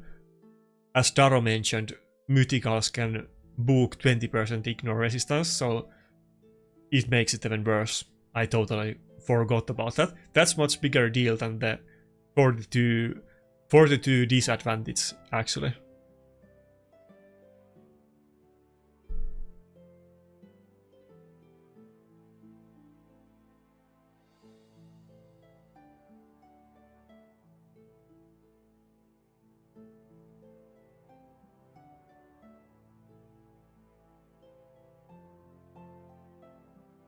as Daro mentioned, Mythicals can book 20% ignore resistance, so it makes it even worse. I totally forgot about that. That's much bigger deal than the 42 disadvantage, actually.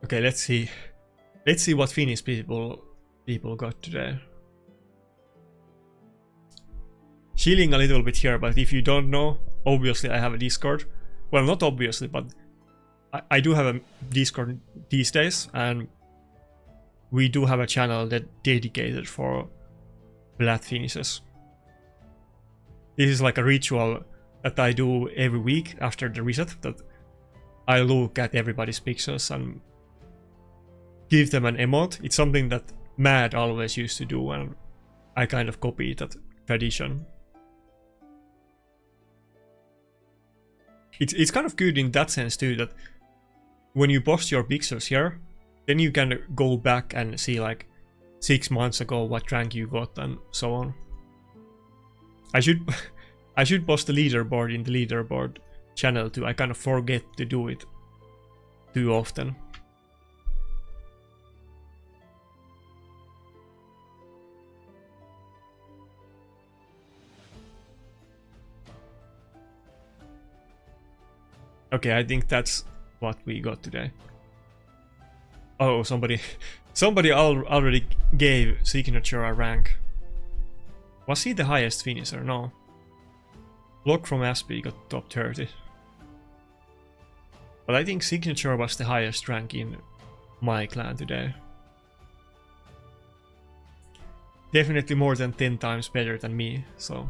Okay, let's see. Let's see what Finnish people got today. Chilling a little bit here, but if you don't know, obviously I have a Discord. Well, not obviously, but I do have a Discord these days, and we do have a channel that dedicated for Plat finishes. This is like a ritual that I do every week after the reset, that I look at everybody's pixels and give them an emote. It's something that Mad always used to do, and I kind of copied that tradition. It's kind of good in that sense too, that when you post your pixels here, then you can go back and see like 6 months ago what rank you got and so on. I should post the leaderboard in the leaderboard channel too. I kind of forget to do it too often. Okay, I think that's what we got today. Oh, somebody already gave Signature a rank. Was he the highest finisher? No. Block from Aspie got top 30. But I think Signature was the highest rank in my clan today. Definitely more than 10 times better than me, so...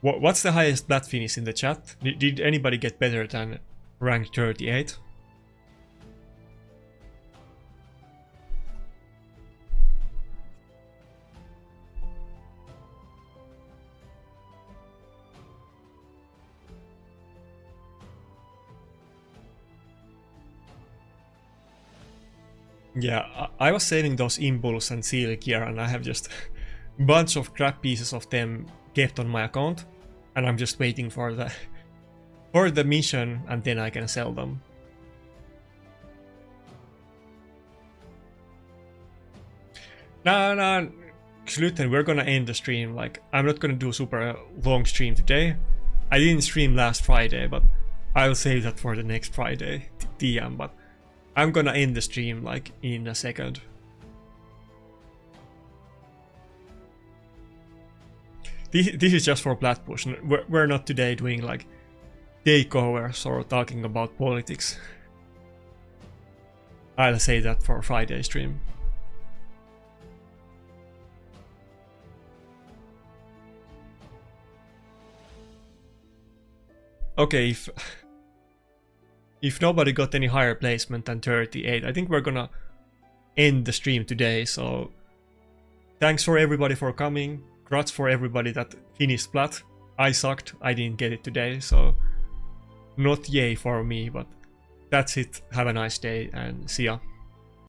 What's the highest Plat finish in the chat? Did anybody get better than rank 38? Yeah, I was saving those Impulse and Seal gear, and I have just a bunch of crap pieces of them kept on my account, and I'm just waiting for the mission, and then I can sell them. No, Sluten, we're gonna end the stream. Like, I'm not gonna do super long stream today. I didn't stream last Friday, but I'll save that for the next Friday TM, but I'm gonna end the stream like in a second. This is just for plat push. We're not today doing like takeovers or talking about politics. I'll say that for Friday stream. Okay, if nobody got any higher placement than 38, I think we're gonna end the stream today. So thanks for everybody for coming. Congrats for everybody that finished plat. I sucked, I didn't get it today, so not yay for me, but that's it. Have a nice day and see ya.